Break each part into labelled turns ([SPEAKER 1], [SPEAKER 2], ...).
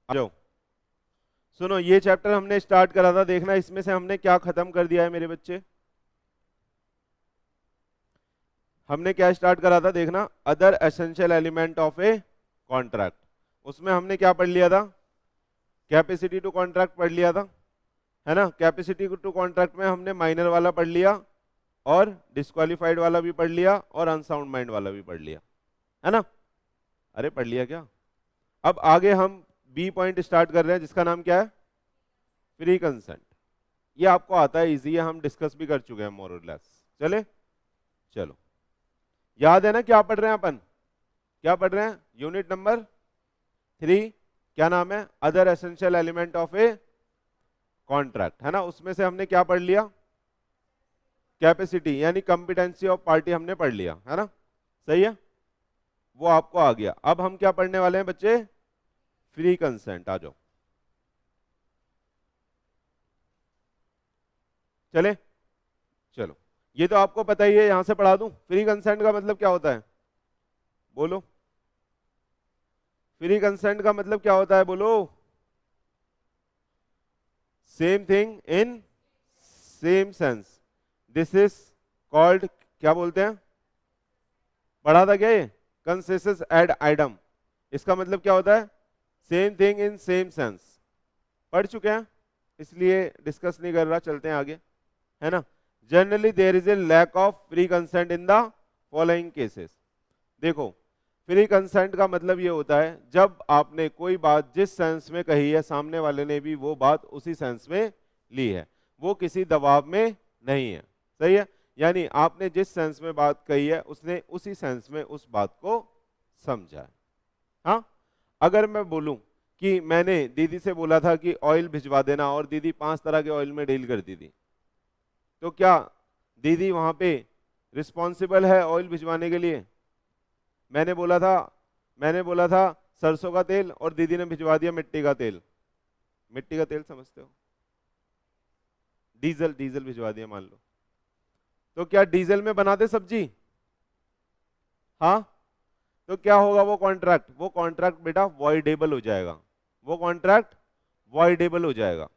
[SPEAKER 1] आ जाओ, सुनो, ये चैप्टर हमने स्टार्ट करा था, देखना इसमें से हमने क्या खत्म कर दिया है मेरे बच्चे। हमने क्या स्टार्ट करा था, देखना, other essential element of a contract. उसमें हमने क्या पढ़ लिया था, कैपेसिटी टू कॉन्ट्रैक्ट पढ़ लिया था, है ना। कैपेसिटी टू कॉन्ट्रैक्ट में हमने माइनर वाला पढ़ लिया और डिस्क्वालिफाइड वाला भी पढ़ लिया और अनसाउंड माइंड वाला भी पढ़ लिया, है ना। अरे पढ़ लिया क्या। अब आगे हम बी पॉइंट स्टार्ट कर रहे हैं जिसका नाम क्या है, फ्री कंसेंट। ये आपको आता है, इजी है, हम डिस्कस भी कर चुके हैं मोर और लेस। चले, चलो, याद है ना क्या पढ़ रहे हैं अपन, क्या पढ़ रहे हैं, यूनिट नंबर 3, क्या नाम है, other essential element of a contract, है ना। उसमें से हमने क्या पढ़ लिया, कैपेसिटी यानी कॉम्पिटेंसी ऑफ पार्टी हमने पढ़ लिया, है ना, सही है, वो आपको आ गया। अब हम क्या पढ़ने वाले हैं बच्चे, फ्री कंसेंट। आ जाओ, चले, चलो, ये तो आपको पता ही है, यहां से पढ़ा दूं। फ्री कंसेंट का मतलब क्या होता है, बोलो, फ्री कंसेंट का मतलब क्या होता है, बोलो। Same thing in same sense, this is called, क्या बोलते हैं, पढ़ा था क्या ये, कंसेंसस एड आइडम। इसका मतलब क्या होता है, same thing in same sense, पढ़ चुके हैं, इसलिए डिस्कस नहीं कर रहा, चलते हैं आगे, है ना। Generally there is a lack of free consent in the following cases. देखो, फ्री कंसेंट का मतलब ये होता है जब आपने कोई बात जिस सेंस में कही है, सामने वाले ने भी वो बात उसी सेंस में ली है, वो किसी दबाव में नहीं है, सही है। यानी आपने जिस सेंस में बात कही है उसने उसी सेंस में उस बात को समझा है। हाँ, अगर मैं बोलूं कि मैंने दीदी से बोला था कि ऑयल भिजवा देना और दीदी 5 तरह के ऑयल में डील करती थी, तो क्या दीदी वहां पे रिस्पॉन्सिबल है ऑयल भिजवाने के लिए। मैंने बोला था सरसों का तेल और दीदी ने भिजवा दिया मिट्टी का तेल। मिट्टी का तेल समझते हो, डीजल, डीजल भिजवा दिया मान लो, तो क्या डीजल में बना दे सब्जी, हाँ, तो क्या होगा, वो कॉन्ट्रैक्ट बेटा वॉइडेबल हो जाएगा, वो कॉन्ट्रैक्ट वॉइडेबल हो जाएगा,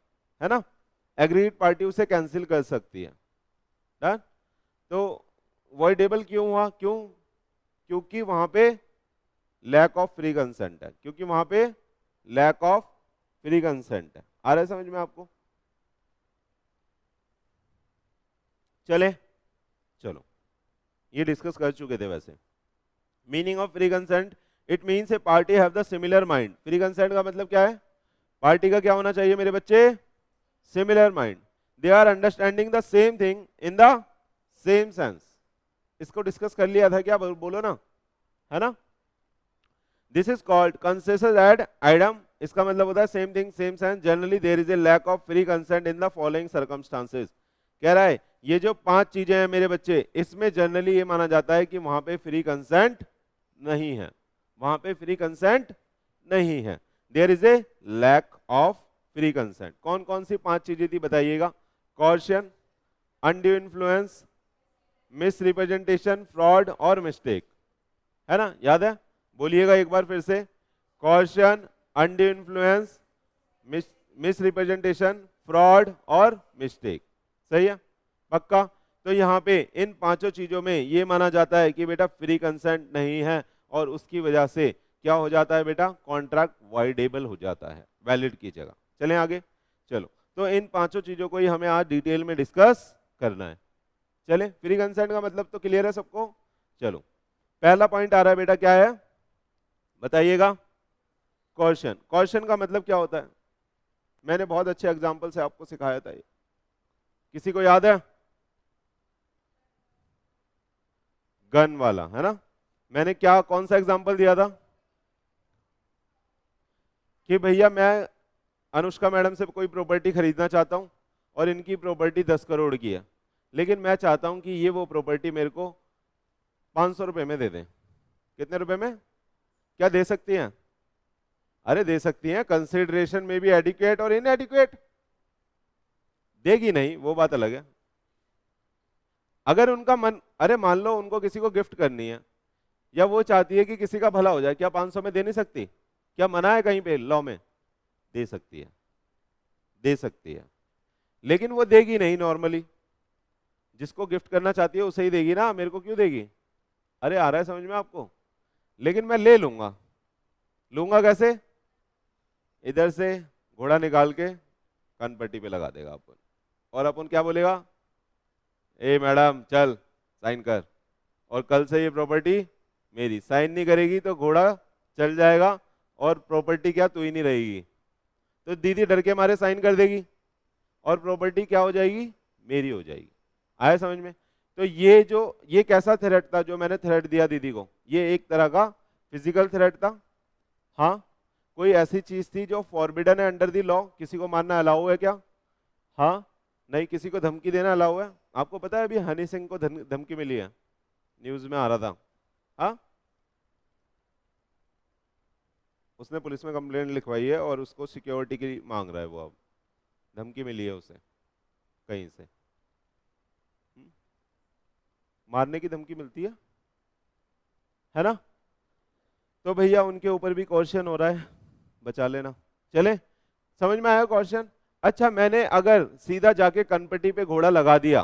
[SPEAKER 1] है ना। एग्रीड पार्टी उसे कैंसिल कर सकती है, डन। तो वॉइडेबल क्यों हुआ, क्यों, क्योंकि वहां पे लैक ऑफ फ्री कंसेंट है, क्योंकि वहां पे लैक ऑफ फ्री कंसेंट है। आ रहा है समझ में आपको, चले, चलो, ये डिस्कस कर चुके थे वैसे। Meaning of free consent, it means A party have the similar mind. Free consent का मतलब क्या है, पार्टी का क्या होना चाहिए मेरे बच्चे, similar mind, they are understanding the same thing in the same sense. इसको डिस्कस कर लिया था क्या, बोलो ना, है ना। This is called consensus ad idem, इसका मतलब होता है same thing same sense. Generally there is a lack of free consent in the following circumstances. कह रहा है ये जो 5 चीजें हैं मेरे बच्चे, इसमें जनरली ये माना जाता है कि वहां पे फ्री कंसेंट नहीं है, वहां पे फ्री कंसेंट नहीं है, there is a lack of free consent. कौन कौन सी 5 चीजें थी बताइएगा, coercion, undue influence, misrepresentation, fraud और मिस्टेक, है ना, याद है, बोलिएगा एक बार फिर से, coercion, undue influence, misrepresentation, fraud और मिस्टेक, सही है, पक्का। तो यहाँ पे इन 5 चीजों में ये माना जाता है कि बेटा फ्री कंसेंट नहीं है और उसकी वजह से क्या हो जाता है बेटा, कॉन्ट्रैक्ट वॉइडेबल हो जाता है, वैलिड की जगह। चलें आगे, चलो, तो इन 5 चीजों को ही हमें आज डिटेल में डिस्कस करना है। चले, फ्री कंसेंट का मतलब तो क्लियर है सबको। चलो, पहला पॉइंट आ रहा है बेटा, क्या है बताइएगा, कॉर्शन। कॉर्शन का मतलब क्या होता है, मैंने बहुत अच्छे एग्जांपल से आपको सिखाया था ये, किसी को याद है, गन वाला, है ना। मैंने क्या, कौन सा एग्जांपल दिया था कि भैया मैं अनुष्का मैडम से कोई प्रॉपर्टी खरीदना चाहता हूं और इनकी प्रॉपर्टी 10 करोड़ की है, लेकिन मैं चाहता हूं कि ये वो प्रॉपर्टी मेरे को 500 रुपए में दे दें। कितने रुपए में, क्या दे सकती हैं, अरे दे सकती हैं, कंसिडरेशन में भी एडिक्वेट और इनएडिक्वेट, देगी नहीं वो बात अलग है। अगर उनका मन, अरे मान लो उनको किसी को गिफ्ट करनी है या वो चाहती है कि किसी का भला हो जाए, क्या 500 में दे नहीं सकती, क्या मना है कहीं पे लॉ में, दे सकती है, दे सकती है, लेकिन वो देगी नहीं नॉर्मली। जिसको गिफ्ट करना चाहती है उसे ही देगी ना, मेरे को क्यों देगी? अरे आ रहा है समझ में आपको? लेकिन मैं ले लूंगा। लूंगा कैसे? इधर से घोड़ा निकाल के कनपट्टी पे लगा देगा अपन, और अपन क्या बोलेगा? ए मैडम चल साइन कर, और कल से ये प्रॉपर्टी मेरी। साइन नहीं करेगी तो घोड़ा चल जाएगा और प्रॉपर्टी क्या तू ही नहीं रहेगी। तो दीदी डर के मारे साइन कर देगी और प्रॉपर्टी क्या हो जाएगी? मेरी हो जाएगी। आया समझ में? तो ये कैसा थ्रेट था जो मैंने थ्रेट दिया दीदी को? ये एक तरह का फिजिकल थ्रेट था। हाँ, कोई ऐसी चीज थी जो फॉरबिडन है अंडर द लॉ, किसी को मारना अलाउ है क्या? हाँ नहीं। किसी को धमकी देना अलाउ है? आपको पता है अभी हनी सिंह को धमकी मिली है, न्यूज में आ रहा था। हाँ, उसने पुलिस में कंप्लेंट लिखवाई है और उसको सिक्योरिटी की मांग रहा है वो। अब धमकी मिली है उसे कहीं से। मारने की धमकी मिलती है ना? तो भैया उनके ऊपर भी क्वेश्चन हो रहा है, बचा लेना। चले, समझ में आया क्वेश्चन? अच्छा, मैंने अगर सीधा जाके कनपट्टी पे घोड़ा लगा दिया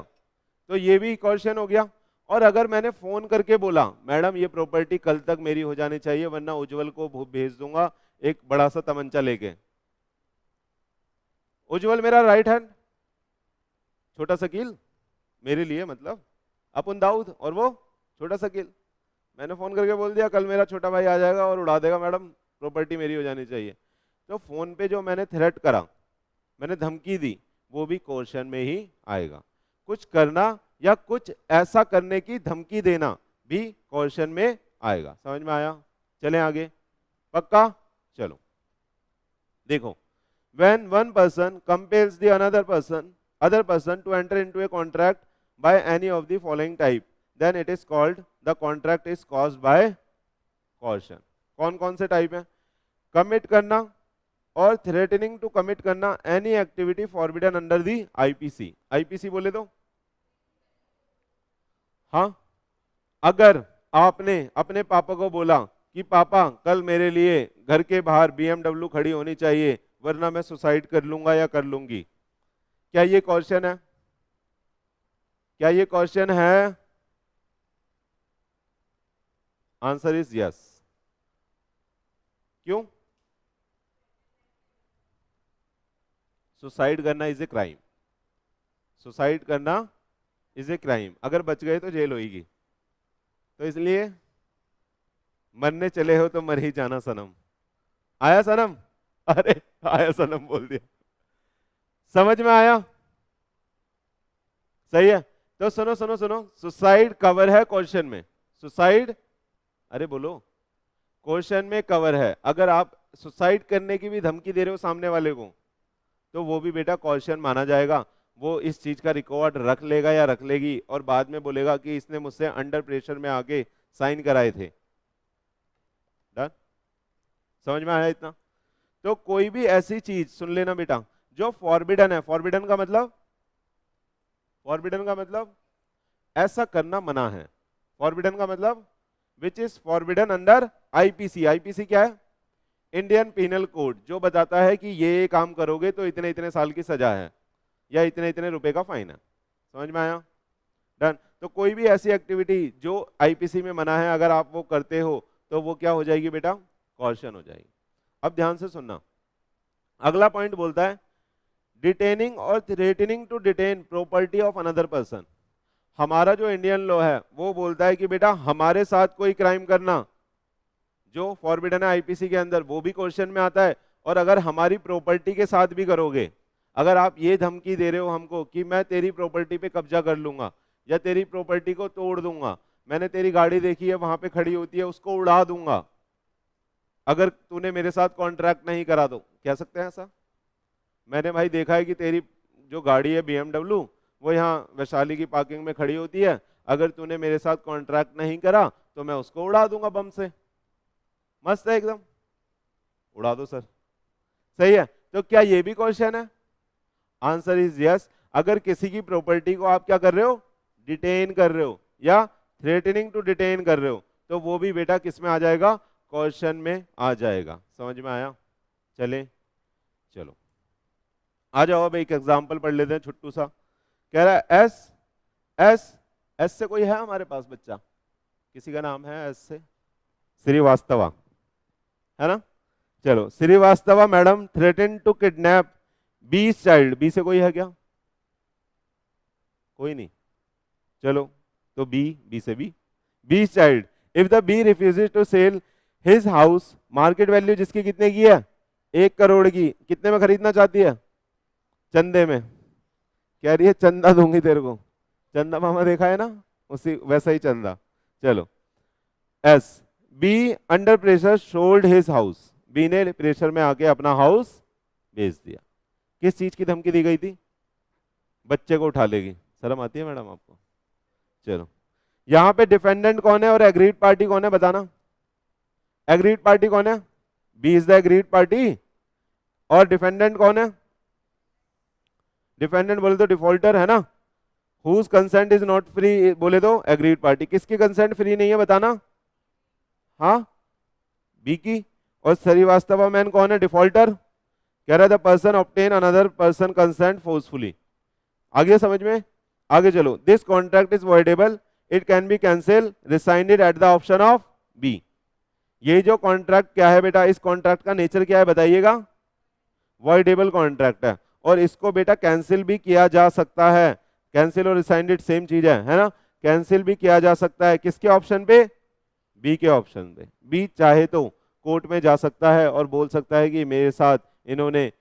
[SPEAKER 1] तो ये भी क्वेश्चन हो गया। और अगर मैंने फोन करके बोला मैडम ये प्रॉपर्टी कल तक मेरी हो जानी चाहिए वरना उज्जवल को भेज दूंगा एक बड़ा सा तमंचा लेके। उज्जवल मेरा राइट हैंड, छोटा शकील मेरे लिए, मतलब अपन दाऊद और वो छोटा शकील। मैंने फोन करके बोल दिया कल मेरा छोटा भाई आ जाएगा और उड़ा देगा मैडम, प्रॉपर्टी मेरी हो जानी चाहिए। तो फोन पे जो मैंने थ्रेट करा, मैंने धमकी दी, वो भी क्वेश्चन में ही आएगा। कुछ करना या कुछ ऐसा करने की धमकी देना भी क्वेश्चन में आएगा। समझ में आया? चलें आगे, पक्का? चलो देखो, when one person compels the other person to enter into a contract by any of the following type, then it is called the contract is caused by coercion। कौन कौन से टाइप है? कमिट करना और थ्रेटनिंग टू कमिट करना any activity forbidden under the IPC. IPC बोले तो हाँ, अगर आपने अपने पापा को बोला कि पापा कल मेरे लिए घर के बाहर BMW खड़ी होनी चाहिए वरना मैं सुसाइड कर लूंगा या कर लूंगी, क्या ये क्वेश्चन है? क्या ये क्वेश्चन है? Answer is yes. क्यों? सुसाइड करना इज ए क्राइम। सुसाइड करना इज ए क्राइम। अगर बच गए तो जेल होगी, तो इसलिए मरने चले हो तो मर ही जाना सनम। आया सनम? अरे आया सनम बोल दिया। समझ में आया? सही है। तो सुनो सुनो सुनो, सुसाइड कवर है क्वेश्चन में। सुसाइड, अरे बोलो, क्वेश्चन में कवर है। अगर आप सुसाइड करने की भी धमकी दे रहे हो सामने वाले को तो वो भी बेटा क्वेश्चन माना जाएगा। वो इस चीज का रिकॉर्ड रख लेगा या रख लेगी और बाद में बोलेगा कि इसने मुझसे अंडर प्रेशर में आके साइन कराए थे। डन? समझ में आया इतना? तो कोई भी ऐसी चीज, सुन लेना बेटा, जो फॉरबिडन है, फॉरबिडन का मतलब, फॉरबिडन का मतलब ऐसा करना मना है। फॉरबिडन का मतलब which is forbidden under IPC. IPC क्या है? इंडियन पिनल कोड, जो बताता है कि ये काम करोगे तो इतने इतने साल की सजा है या इतने इतने रुपए का फाइन है। समझ में आया? डन? तो कोई भी ऐसी एक्टिविटी जो आईपीसी में मना है अगर आप वो करते हो तो वो क्या हो जाएगी बेटा? कॉर्शन हो जाएगी। अब ध्यान से सुनना, अगला पॉइंट बोलता है डिटेनिंग और threatening to detain property of another person. हमारा जो इंडियन लॉ है वो बोलता है कि बेटा हमारे साथ कोई क्राइम करना जो फॉरबिडन है आईपीसी के अंदर वो भी क्वेश्चन में आता है। और अगर हमारी प्रॉपर्टी के साथ भी करोगे, अगर आप ये धमकी दे रहे हो हमको कि मैं तेरी प्रॉपर्टी पे कब्जा कर लूंगा या तेरी प्रॉपर्टी को तोड़ दूंगा, मैंने तेरी गाड़ी देखी है वहां पे खड़ी होती है उसको उड़ा दूंगा अगर तूने मेरे साथ कॉन्ट्रैक्ट नहीं करा, तो कह सकते हैं ऐसा? मैंने भाई देखा है कि तेरी जो गाड़ी है BMW वो यहाँ वैशाली की पार्किंग में खड़ी होती है, अगर तूने मेरे साथ कॉन्ट्रैक्ट नहीं करा तो मैं उसको उड़ा दूंगा बम से। मस्त है एकदम, उड़ा दो सर। सही है? तो क्या ये भी क्वेश्चन है? Answer is yes. अगर किसी की प्रॉपर्टी को आप क्या कर रहे हो? डिटेन कर रहे हो या थ्रेटनिंग टू डिटेन कर रहे हो, तो वो भी बेटा किस में आ जाएगा? क्वेश्चन में आ जाएगा। समझ में आया? चले चलो आ जाओ, अब एक एग्जांपल पढ़ लेते हैं छुट्टू सा। कह रहा है एस एस एस से कोई है हमारे पास बच्चा, किसी का नाम है एस से? श्रीवास्तवा है ना। चलो, Srivastava madam threaten to kidnap B child. B से कोई है क्या? कोई नहीं। चलो तो बी से B child. If the B refuses to sell his house, market value जिसकी कितने की है? 1 करोड़ की, कितने में खरीदना चाहती है? चंदे में। कह रही है चंदा दूंगी तेरे को। चंदा मामा देखा है ना, उसी वैसा ही चंदा। चलो S B under pressure sold his house. B ने प्रेशर में आके अपना हाउस बेच दिया। किस चीज की धमकी दी गई थी? बच्चे को उठा लेगी। शर्म आती है मैडम आपको? चलो, यहां पे डिफेंडेंट कौन है और एग्रीड पार्टी कौन है बताना। एग्रीड पार्टी कौन है? B is the aggrieved party. और डिफेंडेंट कौन है? डिफेंडेंट बोले तो डिफॉल्टर है ना। Whose consent is not free बोले तो एग्रीड पार्टी। किसकी कंसेंट फ्री नहीं है बताना? हाँ, बी की। और श्रीवास्तव मैन कौन है? डिफॉल्टर। कह रहा है the person obtain another person consent forcefully. आगे समझ में? आगे चलो। This contract is voidable, it can be cancel, rescinded at the option of B. ये जो कॉन्ट्रैक्ट क्या है बेटा, इस कॉन्ट्रैक्ट का नेचर क्या है बताइएगा? वॉइडेबल कॉन्ट्रैक्ट है, और इसको बेटा कैंसिल भी किया जा सकता है। कैंसिल और रिसाइंडेड सेम चीज है ना। कैंसिल भी किया जा सकता है किसके ऑप्शन पे? बी के ऑप्शन पे। बी चाहे तो कोर्ट में जा सकता है और बोल सकता है कि मेरे साथ इन्होंने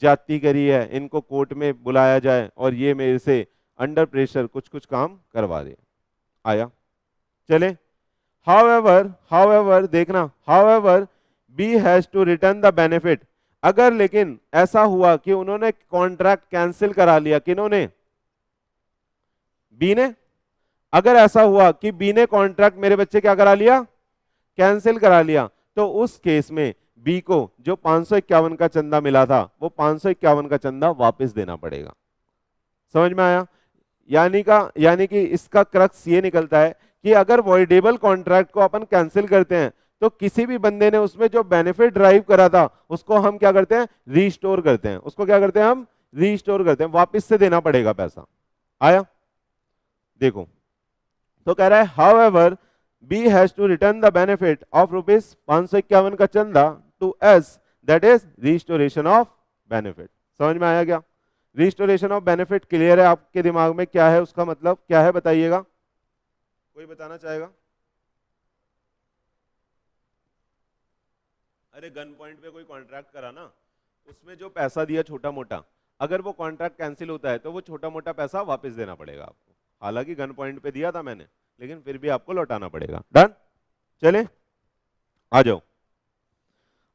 [SPEAKER 1] जाति करी है, इनको कोर्ट में बुलाया जाए और ये मेरे से अंडर प्रेशर कुछ कुछ काम करवा दे। आया? चले। हाउएवर देखना, however B has to return the benefit. अगर लेकिन ऐसा हुआ कि उन्होंने कॉन्ट्रैक्ट कैंसिल करा लिया, किन्होंने? बी ने। अगर ऐसा हुआ कि बी ने कॉन्ट्रैक्ट मेरे बच्चे क्या करा लिया? कैंसिल करा लिया, तो उस केस में बी को जो 551 का चंदा मिला था वो 551 का चंदा वापस देना पड़ेगा। समझ में आया? यानी कि इसका क्रक्स ये निकलता है कि अगर वॉइडेबल कॉन्ट्रैक्ट को अपन कैंसिल करते हैं तो किसी भी बंदे ने उसमें जो बेनिफिट ड्राइव करा था उसको हम क्या करते हैं? रीस्टोर करते हैं। उसको क्या करते हैं? हम रीस्टोर करते हैं, वापस से देना पड़ेगा पैसा। आया? देखो, तो कह रहा है however B has to return the benefit of ₹551 का चंदा to S, that is restoration of benefit. समझ में आया क्या? रिस्टोरेशन ऑफ बेनिफिट क्लियर है आपके दिमाग में? क्या है उसका मतलब, क्या है बताइएगा? कोई बताना चाहेगा? अरे गन पॉइंट पे कोई कॉन्ट्रैक्ट करा ना, उसमें जो पैसा दिया छोटा मोटा, अगर वो कॉन्ट्रैक्ट कैंसिल होता है तो वो छोटा मोटा पैसा वापस देना पड़ेगा आपको। हालांकि गन पॉइंट पे दिया था मैंने, लेकिन फिर भी आपको लौटाना पड़ेगा। डन? चले आ जाओ।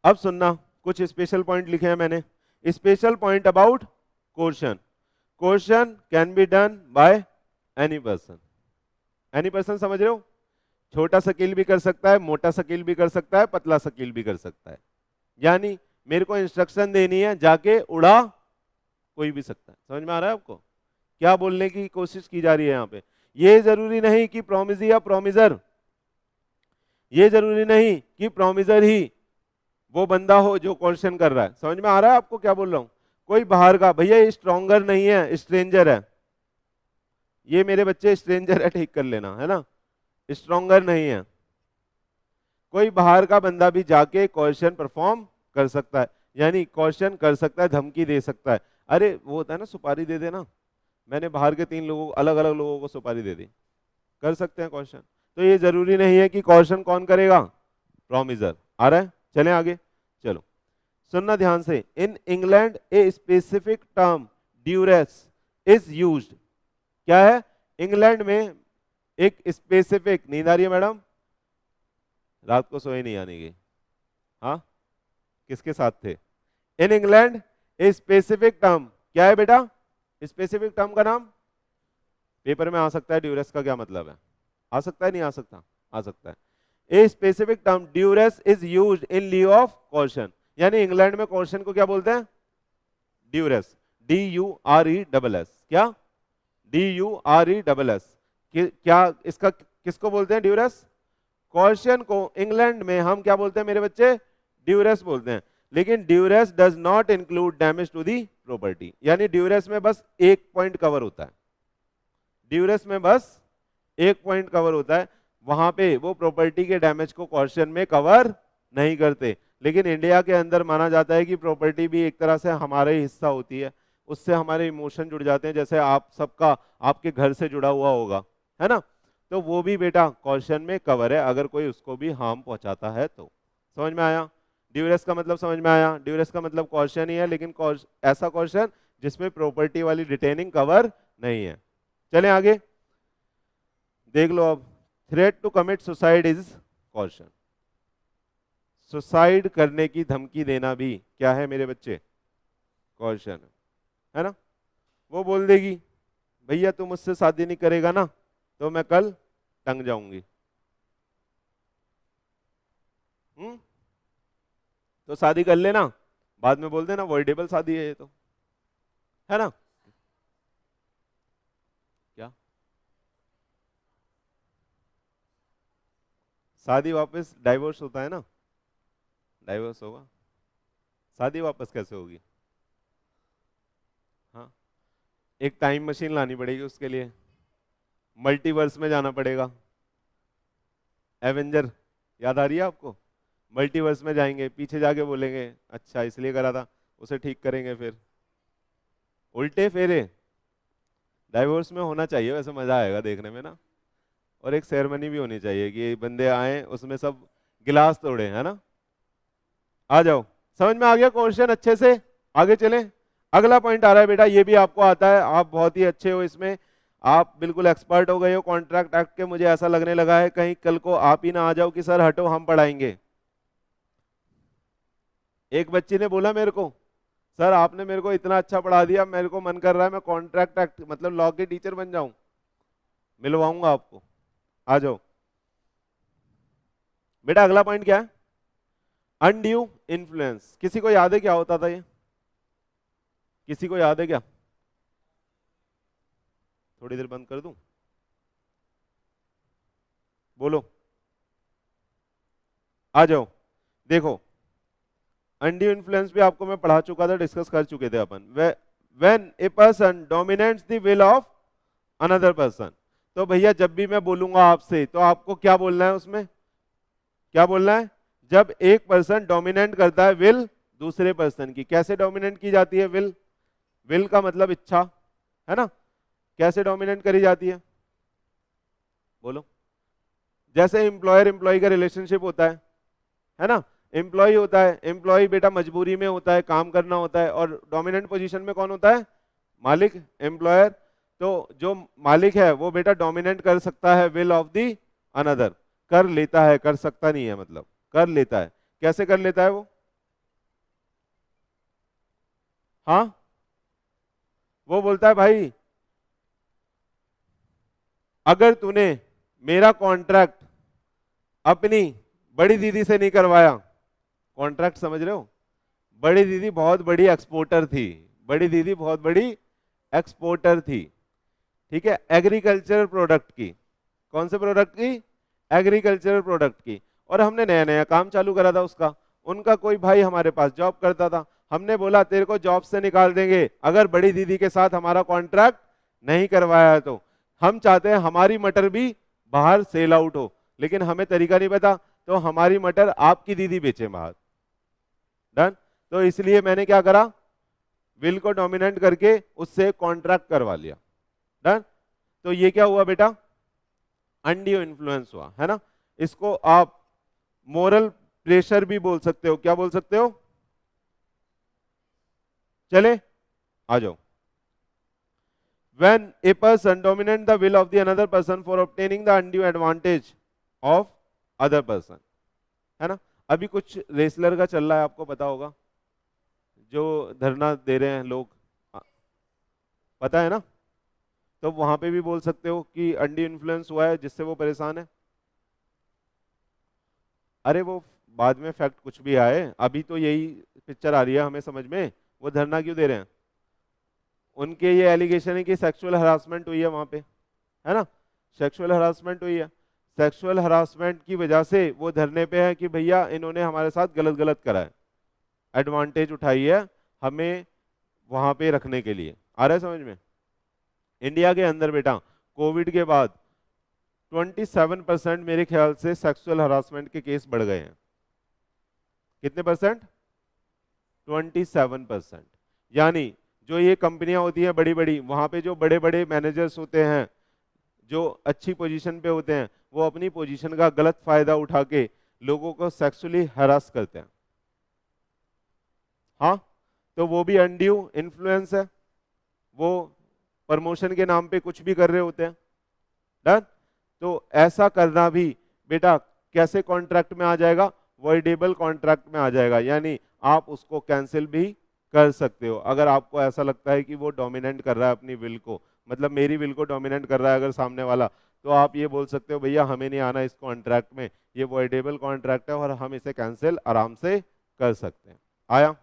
[SPEAKER 1] अब सुनना, कुछ स्पेशल पॉइंट लिखे हैं मैंने। Special point about coercion. Coercion can be done by any person. Any person समझ रहे हो? छोटा सकील भी कर सकता है, मोटा सकील भी कर सकता है, पतला सकील भी कर सकता है। यानी मेरे को इंस्ट्रक्शन देनी है, जाके उड़ा कोई भी सकता है। समझ में आ रहा है आपको क्या बोलने की कोशिश की जा रही है यहाँ पे? ये जरूरी नहीं कि प्रोमिजी या प्रोमिजर, ये जरूरी नहीं कि प्रोमिजर ही वो बंदा हो जो क्वेश्चन कर रहा है। समझ में आ रहा है आपको क्या बोल रहा हूं? कोई बाहर का, भैया ये स्ट्रॉन्गर नहीं है, स्ट्रेंजर है, ये मेरे बच्चे स्ट्रेंजर है, ठीक कर लेना, है ना, स्ट्रॉन्गर नहीं है। कोई बाहर का बंदा भी जाके क्वेश्चन परफॉर्म कर सकता है, यानी क्वेश्चन कर सकता है, धमकी दे सकता है। अरे वो होता है ना, सुपारी दे देना, मैंने बाहर के 3 लोगों, अलग अलग लोगों को सुपारी दे दी, कर सकते हैं क्वेश्चन। तो ये जरूरी नहीं है कि क्वेश्चन कौन करेगा? प्रोमिजर। आ रहा है? चलें आगे। चलो सुनना ध्यान से। In England a specific term duress is used. क्या है? इंग्लैंड में एक स्पेसिफिक, नींद आ रही है मैडम? रात को सोए नहीं आने की? हाँ, किसके साथ थे? In England a specific term, क्या है बेटा? स्पेसिफिक टर्म का नाम पेपर में आ सकता है। ड्यूरेस का क्या मतलब है? आ सकता है, नहीं आ सकता? आ सकता है। A specific term duress is used in लिeu of caution. यानी इंग्लैंड में कॉशन को क्या बोलते हैं? ड्यूरेस। DURESS। क्या? DURESS। क्या इसका किसको बोलते हैं? ड्यूरेस। कॉशन को इंग्लैंड में हम क्या बोलते हैं मेरे बच्चे? ड्यूरेस बोलते हैं। लेकिन duress does not include damage to the property, यानी ड्यूरेस में बस एक पॉइंट कवर होता है, ड्यूरेस में बस एक पॉइंट कवर होता है, वहां पे वो प्रॉपर्टी के डैमेज को कॉर्शन में कवर नहीं करते। लेकिन इंडिया के अंदर माना जाता है कि प्रॉपर्टी भी एक तरह से हमारा ही हिस्सा होती है, उससे हमारे इमोशन जुड़ जाते हैं, जैसे आप सबका आपके घर से जुड़ा हुआ होगा, है ना, तो वो भी बेटा कॉर्शन में कवर है अगर कोई उसको भी हार्म पहुंचाता है तो। समझ में आया? ड्यूरेस का मतलब समझ में आया? ड्यूरेस का मतलब कॉर्शन ही है, लेकिन ऐसा कॉर्शन जिसमें प्रॉपर्टी वाली डिटेनिंग कवर नहीं है। चलें आगे देख लो अब, threat to commit suicide is coercion. Suicide करने की धमकी देना भी क्या है मेरे बच्चे? कॉर्शन है ना। वो बोल देगी भैया तू मुझसे शादी नहीं करेगा ना तो मैं कल टंग जाऊंगी, तो शादी कर लेना, बाद में बोल देना अवॉइडेबल शादी है ये तो, है ना। क्या शादी वापस डाइवोर्स होता है ना, डाइवोर्स होगा, शादी वापस कैसे होगी? हाँ, एक टाइम मशीन लानी पड़ेगी उसके लिए, मल्टीवर्स में जाना पड़ेगा। एवेंजर याद आ रही है आपको? मल्टीवर्स में जाएंगे, पीछे जाके बोलेंगे अच्छा इसलिए करा था, उसे ठीक करेंगे, फिर उल्टे फेरे। डाइवोर्स में होना चाहिए, वैसे मजा आएगा देखने में ना, और एक सेरेमनी भी होनी चाहिए कि बंदे आए उसमें सब गिलास तोड़े, है ना। आ जाओ, समझ में आ गया क्वेश्चन अच्छे से? आगे चलें, अगला पॉइंट आ रहा है बेटा, ये भी आपको आता है, आप बहुत ही अच्छे हो इसमें, आप बिल्कुल एक्सपर्ट हो गए हो कॉन्ट्रैक्ट एक्ट के। मुझे ऐसा लगने लगा है कहीं कल को आप ही ना आ जाओ कि सर हटो हम पढ़ाएंगे। एक बच्ची ने बोला मेरे को, सर आपने मेरे को इतना अच्छा पढ़ा दिया, मेरे को मन कर रहा है मैं कॉन्ट्रैक्ट एक्ट मतलब लॉ के टीचर बन जाऊं। मिलवाऊंगा आपको, आ जाओ बेटा। अगला पॉइंट क्या है? Undue influence. किसी को याद है क्या होता था ये? किसी को याद है क्या? थोड़ी देर बंद कर दूं? बोलो, आ जाओ। देखो, अनड्यू इन्फ्लुएंस भी आपको मैं पढ़ा चुका था, डिस्कस कर चुके थे अपन। When a person dominates the will of another person. तो भैया जब भी मैं बोलूंगा आपसे तो आपको क्या बोलना है उसमें? क्या बोलना है? जब एक पर्सन डोमिनेट करता है विल दूसरे पर्सन की। कैसे डोमिनेट की जाती है विल? विल का मतलब इच्छा, है ना। कैसे डोमिनेट करी जाती है? बोलो। जैसे एम्प्लॉयर एम्प्लॉय का रिलेशनशिप होता है ना। एम्प्लॉय होता है, एम्प्लॉय बेटा मजबूरी में होता है, काम करना होता है, और डोमिनेंट पोजीशन में कौन होता है? मालिक, एम्प्लॉयर। तो जो मालिक है वो बेटा डोमिनेट कर सकता है विल ऑफ दी अनदर। कर लेता है, कर सकता नहीं है, मतलब कर लेता है। कैसे कर लेता है वो? हाँ, वो बोलता है भाई अगर तूने मेरा कॉन्ट्रैक्ट अपनी बड़ी दीदी से नहीं करवाया, कॉन्ट्रैक्ट समझ रहे हो, बड़ी दीदी बहुत बड़ी एक्सपोर्टर थी, बड़ी दीदी बहुत बड़ी एक्सपोर्टर थी, ठीक है, एग्रीकल्चर प्रोडक्ट की। कौन से प्रोडक्ट की? एग्रीकल्चर प्रोडक्ट की। और हमने नया नया काम चालू करा था उसका, उनका कोई भाई हमारे पास जॉब करता था, हमने बोला तेरे को जॉब से निकाल देंगे अगर बड़ी दीदी के साथ हमारा कॉन्ट्रैक्ट नहीं करवाया है तो। हम चाहते हैं हमारी मटर भी बाहर सेल आउट हो, लेकिन हमें तरीका नहीं पता, तो हमारी मटर आपकी दीदी बेचे बाहर। डन। तो इसलिए मैंने क्या करा, विल को डोमिनेंट करके उससे कॉन्ट्रैक्ट करवा लिया। डन। तो ये क्या हुआ बेटा? अनड्यू इन्फ्लुएंस हुआ, है ना। इसको आप मोरल प्रेशर भी बोल सकते हो। क्या बोल सकते हो? चले आ जाओ। When a person dominate the will of the another person for obtaining the undue advantage of other person, है ना। अभी कुछ रेसलर का चल रहा है, आपको पता होगा, जो धरना दे रहे हैं लोग, पता है ना। तो वहां पे भी बोल सकते हो कि अनड्यू इन्फ्लुएंस हुआ है जिससे वो परेशान है। अरे वो बाद में फैक्ट कुछ भी आए, अभी तो यही पिक्चर आ रही है हमें समझ में, वो धरना क्यों दे रहे हैं? उनके ये एलिगेशन है कि सेक्सुअल हरासमेंट हुई है वहां पे, है ना, सेक्सुअल हरासमेंट हुई है। सेक्सुअल हरासमेंट की वजह से वो धरने पे है कि भैया इन्होंने हमारे साथ गलत गलत करा है। एडवांटेज उठाई है हमें वहां पे रखने के लिए। आ रहा है समझ में? इंडिया के अंदर बेटा कोविड के बाद 27% मेरे ख्याल से सेक्सुअल हरासमेंट के केस बढ़ गए हैं। कितने परसेंट? 27%। यानी जो ये कंपनियां होती हैं बड़ी बड़ी, वहां पे जो बड़े बड़े मैनेजर्स होते हैं, जो अच्छी पोजीशन पे होते हैं, वो अपनी पोजीशन का गलत फायदा उठा के लोगों को सेक्सुअली हरास करते हैं। हाँ, तो वो भी अनड्यू इन्फ्लुएंस है, वो प्रमोशन के नाम पे कुछ भी कर रहे होते हैं। डन? तो ऐसा करना भी बेटा कैसे कॉन्ट्रैक्ट में आ जाएगा? वॉइडेबल कॉन्ट्रैक्ट में आ जाएगा, यानी आप उसको कैंसिल भी कर सकते हो अगर आपको ऐसा लगता है कि वो डोमिनेट कर रहा है अपनी विल को, मतलब मेरी विल को डोमिनेट कर रहा है अगर सामने वाला, तो आप ये बोल सकते हो भैया हमें नहीं आना इस कॉन्ट्रैक्ट में, ये वॉइडेबल कॉन्ट्रैक्ट है और हम इसे कैंसिल आराम से कर सकते हैं। आया?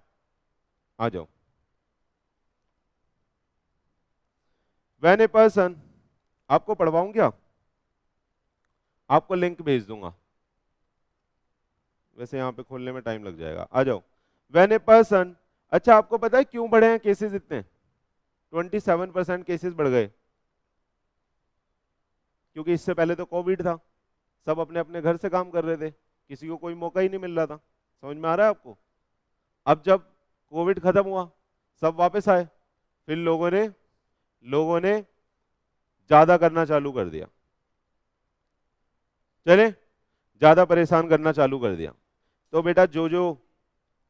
[SPEAKER 1] आ जाओ। व्हेन ए पर्सन, आपको पढ़वाऊं क्या? आपको लिंक भेज दूंगा, वैसे यहाँ पे खोलने में टाइम लग जाएगा। आ जाओ। व्हेन ए पर्सन, अच्छा आपको पता है क्यों बढ़े हैं केसेस इतने? 27% केसेस बढ़ गए क्योंकि इससे पहले तो कोविड था, सब अपने अपने घर से काम कर रहे थे, किसी को कोई मौका ही नहीं मिल रहा था। समझ में आ रहा है आपको? अब जब कोविड खत्म हुआ, सब वापस आए, फिर लोगों ने ज्यादा करना चालू कर दिया, चले ज्यादा परेशान करना चालू कर दिया। तो बेटा जो जो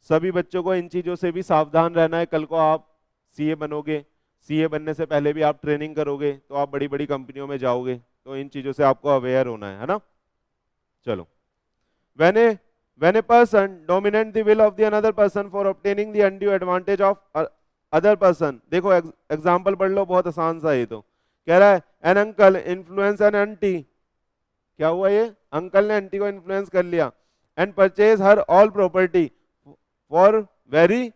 [SPEAKER 1] सभी बच्चों को इन चीजों से भी सावधान रहना है। कल को आप सीए बनोगे, सीए बनने से पहले भी आप ट्रेनिंग करोगे, तो आप बड़ी बड़ी कंपनियों में जाओगे, तो इन चीजों से आपको अवेयर होना है ना? चलो। when a person dominate the will of the another person for obtaining the undue advantage of other person, देखो एग्जाम्पल पढ़ लो, बहुत आसान सा। ये तो कह रहा है an uncle influence an aunty, क्या हुआ? ये अंकल ने आंटी को इन्फ्लुएंस कर लिया, and purchase her all property for very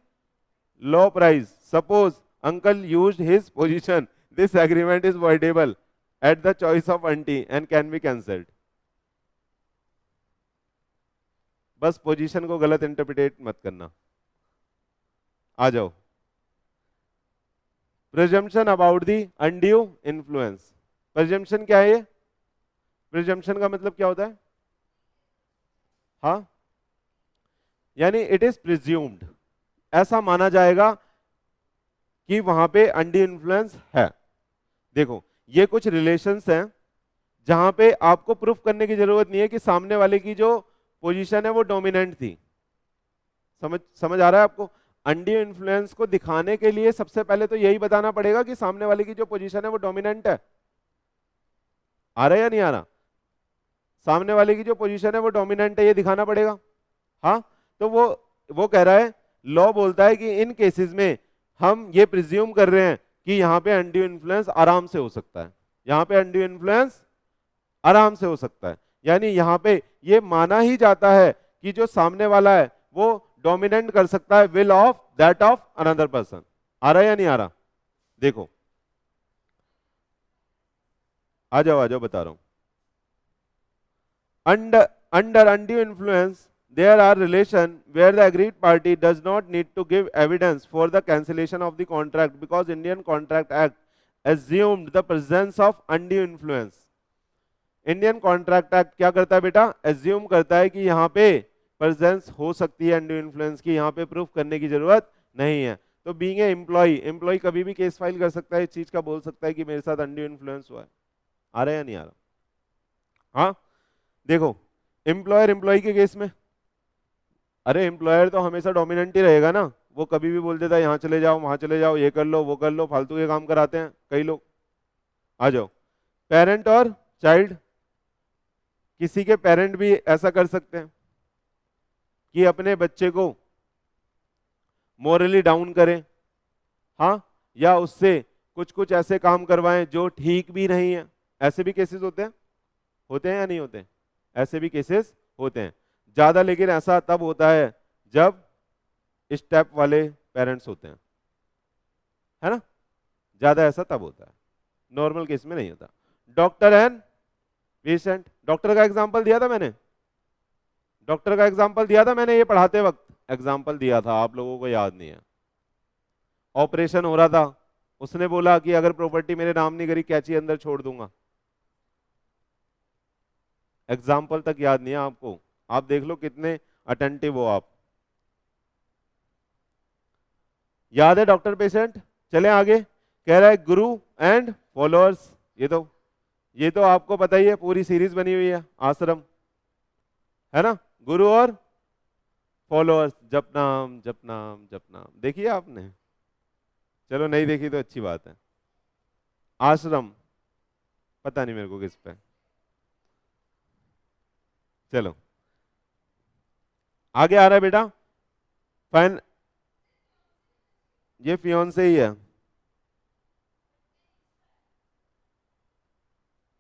[SPEAKER 1] low price. Suppose uncle used his position, this agreement is voidable at the choice of aunty and can be cancelled. बस position को गलत interpret मत करना। आ जाओ। Presumption about the undue influence. Presumption क्या है? ये presumption का मतलब क्या होता है? हाँ, यानी इट इज प्रिज्यूम्ड, ऐसा माना जाएगा कि वहां पे अनड्यू इन्फ्लुएंस है। देखो ये कुछ रिलेशंस हैं जहां पे आपको प्रूफ करने की जरूरत नहीं है कि सामने वाले की जो पोजीशन है वो डोमिनेंट थी। समझ आ रहा है आपको? अनड्यू इन्फ्लुएंस को दिखाने के लिए सबसे पहले तो यही बताना पड़ेगा कि सामने वाले की जो पोजीशन है वो डोमिनेंट है। आ रहा है या नहीं आ रहा? सामने वाले की जो पोजीशन है वो डोमिनेंट है, ये दिखाना पड़ेगा। हाँ, तो वो कह रहा है, लॉ बोलता है कि इन केसेस में हम ये प्रिज्यूम कर रहे हैं कि यहाँ पे अनड्यू इन्फ्लुएंस आराम से हो सकता है, यहाँ पे अनड्यू इन्फ्लुएंस आराम से हो सकता है। यानी यहाँ पे ये माना ही जाता है कि जो सामने वाला है वो डोमिनेट कर सकता है will of that of another person. आ रहा है या नहीं आ रहा? देखो आ जाओ बता रहा हूं। Under undue influence there are relation where the agreed party does not need to give evidence for the cancellation of the contract because Indian Contract Act assumed the presence of undue influence। Indian contract act क्या करता है बेटा? Assume करता है कि यहाँ पे presence हो सकती है अनड्यू इन्फ्लुएंस की, यहाँ पे प्रूफ करने की जरूरत नहीं है। तो बीइंग ए एम्प्लॉय कभी भी केस फाइल कर सकता है, इस चीज का बोल सकता है कि मेरे साथ अनड्यू इन्फ्लुएंस हुआ है। आ रहा है या नहीं आ रहा? हाँ, देखो एम्प्लॉय के केस में, अरे एम्प्लॉयर तो हमेशा डोमिनेंट ही रहेगा ना, वो कभी भी बोल देता है यहाँ चले जाओ वहां चले जाओ, ये कर लो वो कर लो, फालतू के काम कराते हैं कई लोग। आ जाओ। पेरेंट और चाइल्ड, किसी के पेरेंट भी ऐसा कर सकते हैं कि अपने बच्चे को मोरली डाउन करें, हाँ, या उससे कुछ कुछ ऐसे काम करवाएं जो ठीक भी नहीं है। ऐसे भी केसेस होते हैं या नहीं होते? ऐसे भी केसेस होते हैं ज्यादा, लेकिन ऐसा तब होता है जब स्टेप वाले पेरेंट्स होते हैं, है ना? ज्यादा ऐसा तब होता है, नॉर्मल केस में नहीं होता। डॉक्टर एंड पेशेंट, डॉक्टर का एग्जांपल दिया था मैंने, ये पढ़ाते वक्त। एग्जाम्पल दिया था, आप लोगों को याद नहीं है। ऑपरेशन हो रहा था, उसने बोला कि अगर प्रॉपर्टी मेरे नाम नहीं करी कैची अंदर छोड़ दूंगा। एग्जाम्पल तक याद नहीं है आपको, आप देख लो कितने अटेंटिव हो आप। याद है डॉक्टर पेशेंट? चले आगे, कह रहा है गुरु एंड फॉलोअर्स। ये तो आपको पता ही है, पूरी सीरीज बनी हुई है आश्रम, है ना। गुरु और फॉलोअर्स, जप नाम जप नाम जप नाम, देखिए आपने? चलो नहीं देखी तो अच्छी बात है। आश्रम पता नहीं मेरे को किस पे। चलो आगे आ रहा है बेटा। फाइन, ये फियोंसे ही है,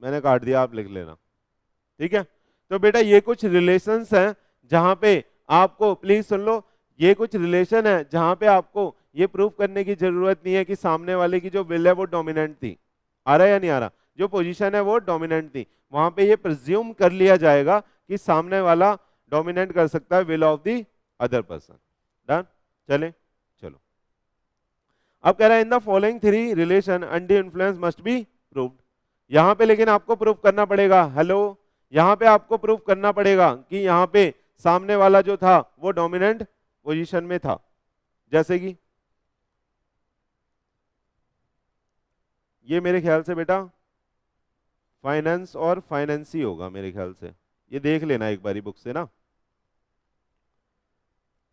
[SPEAKER 1] मैंने काट दिया, आप लिख लेना, ठीक है। तो बेटा ये कुछ रिलेशंस हैं जहां पे आपको, प्लीज सुन लो, ये कुछ रिलेशन है जहां पे आपको ये प्रूव करने की जरूरत नहीं है कि सामने वाले की जो विल है वो डोमिनेंट थी। आ रहा है या नहीं आ रहा? जो पोजीशन है वो डोमिनेंट थी, वहां पे ये प्रिज्यूम कर लिया जाएगा कि सामने वाला डोमिनेट कर सकता है will of the other person. Done, चले चलो। अब कह रहा है इन the following three relation undue influence must be proved. यहां पे लेकिन आपको प्रूव करना पड़ेगा, हेलो, यहां पे आपको प्रूव करना पड़ेगा कि यहां पे सामने वाला जो था वो डोमिनेंट पोजीशन में था। जैसे कि ये मेरे ख्याल से बेटा फाइनेंस और फाइनेंसी होगा मेरे ख्याल से, ये देख लेना एक बारी बुक से ना।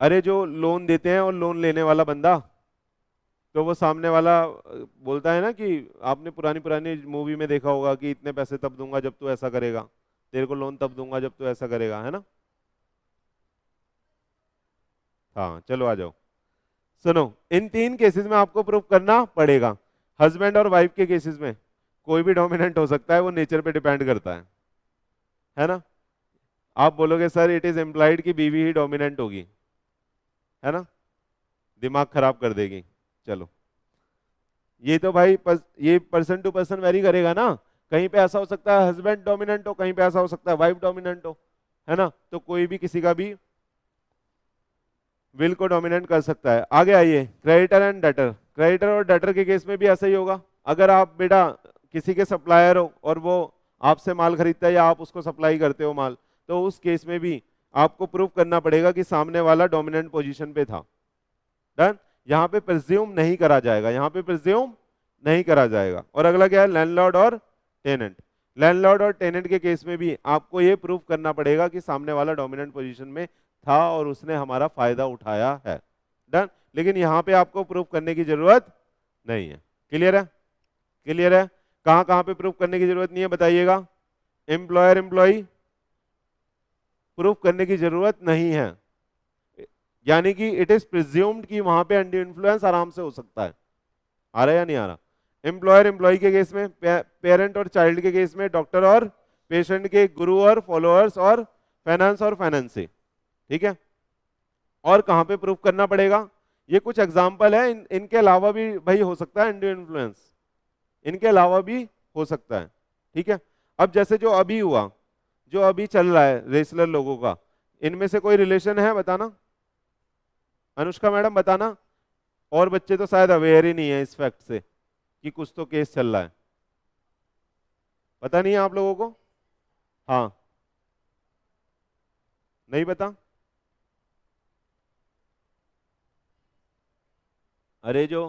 [SPEAKER 1] अरे जो लोन देते हैं और लोन लेने वाला बंदा, तो वो सामने वाला बोलता है ना कि आपने पुरानी पुरानी मूवी में देखा होगा कि इतने पैसे तब दूंगा जब तू ऐसा करेगा, तेरे को लोन तब दूंगा जब तू ऐसा करेगा, है ना। हाँ चलो आ जाओ, सुनो, इन तीन केसेस में आपको प्रूफ करना पड़ेगा। हस्बैंड और वाइफ के केसेस में कोई भी डोमिनेंट हो सकता है, वो नेचर पे डिपेंड करता है ना। आप बोलोगे सर इट इज एम्प्लाइड कि बीवी ही डोमिनेंट होगी, है ना, दिमाग खराब कर देगी। चलो ये तो भाई ये पर्सन टू पर्सन वेरी करेगा ना, कहीं पे ऐसा हो सकता है हस्बैंड डोमिनेंट हो, कहीं पे ऐसा हो सकता है वाइफ डोमिनेंट हो, है ना। तो कोई भी किसी का भी विल को डोमिनेट कर सकता है। आगे आइए, क्रेडिटर एंड डेटर। क्रेडिटर और डेटर के केस में भी ऐसा ही होगा। अगर आप बेटा किसी के सप्लायर हो और वो आपसे माल खरीदता है या आप उसको सप्लाई करते हो माल, तो उस केस में भी आपको प्रूव करना पड़ेगा कि सामने वाला डोमिनेंट पोजीशन पे था। डन, यहाँ पे प्रिज्यूम नहीं करा जाएगा, यहाँ पे प्रिज्यूम नहीं करा जाएगा। और अगला क्या है, लैंडलॉर्ड और टेनेंट। लैंडलॉर्ड और टेनेंट के केस में भी आपको ये प्रूव करना पड़ेगा कि सामने वाला डोमिनेंट पोजीशन में था और उसने हमारा फायदा उठाया है। डन, लेकिन यहाँ पे आपको प्रूव करने की जरूरत नहीं है। क्लियर है? क्लियर है? कहां कहां पे प्रूव करने की जरूरत नहीं है बताइएगा? एम्प्लॉयर एम्प्लॉय प्रूव करने की जरूरत नहीं है, यानी कि इट इज प्रिज्यूम्ड कि वहां पे अनड्यू इन्फ्लुएंस आराम से हो सकता है। आ रहा है या नहीं आ रहा? एम्प्लॉयर एम्प्लॉय के केस में, पेरेंट और चाइल्ड के केस में, डॉक्टर और पेशेंट के, गुरु और फॉलोअर्स, और फाइनेंस और फाइनेंसी, ठीक है। और कहां पे प्रूफ करना पड़ेगा? ये कुछ एग्जांपल है, इनके अलावा भी भाई हो सकता है अनड्यू इन्फ्लुएंस, इनके अलावा भी हो सकता है, ठीक है। अब जैसे जो अभी हुआ, जो अभी चल रहा है रेसलर लोगों का, इनमें से कोई रिलेशन है बताना, अनुष्का मैडम बताना। और बच्चे तो शायद अवेयर ही नहीं है इस फैक्ट से कि कुछ तो केस चल रहा है, पता नहीं है आप लोगों को? हाँ, नहीं पता? अरे जो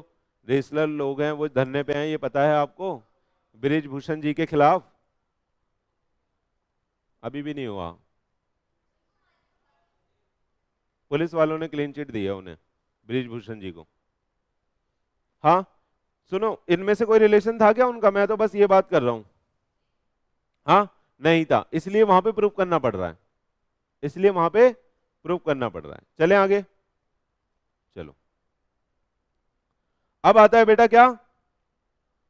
[SPEAKER 1] रेसलर लोग हैं वो धरने पे हैं, ये पता है आपको, ब्रिजभूषण जी के खिलाफ। अभी भी नहीं हुआ, पुलिस वालों ने क्लीन चिट दी है उन्हें, ब्रिजभूषण जी को। हाँ सुनो, इनमें से कोई रिलेशन था क्या उनका? मैं तो बस ये बात कर रहा हूं। हाँ नहीं था, इसलिए वहां पे प्रूफ करना पड़ रहा है, इसलिए वहां पे प्रूफ करना पड़ रहा है। चले आगे, चलो। अब आता है बेटा क्या?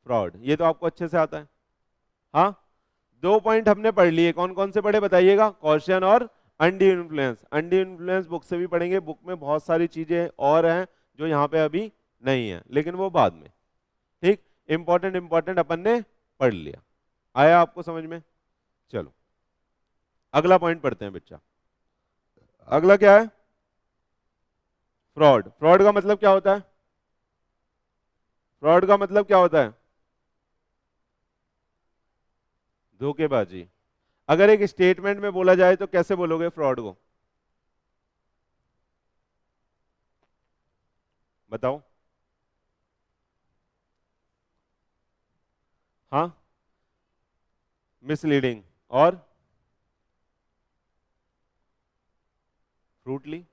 [SPEAKER 1] फ्रॉड। ये तो आपको अच्छे से आता है। हाँ, दो पॉइंट हमने पढ़ लिए, कौन कौन से पढ़े बताइएगा? कॉशन और undue influence. Undue influence book से भी पढ़ेंगे, बुक में बहुत सारी चीजें और हैं जो यहाँ पे अभी नहीं है, लेकिन वो बाद में, ठीक। इंपॉर्टेंट इंपॉर्टेंट अपन ने पढ़ लिया, आया आपको समझ में? चलो अगला पॉइंट पढ़ते हैं बच्चा। अगला क्या है? फ्रॉड, फ्रॉड का मतलब क्या होता है? फ्रॉड का मतलब क्या होता है? धोखेबाजी। अगर एक स्टेटमेंट में बोला जाए तो कैसे बोलोगे फ्रॉड को? बताओ। हाँ, मिसलीडिंग और फ्रूटली,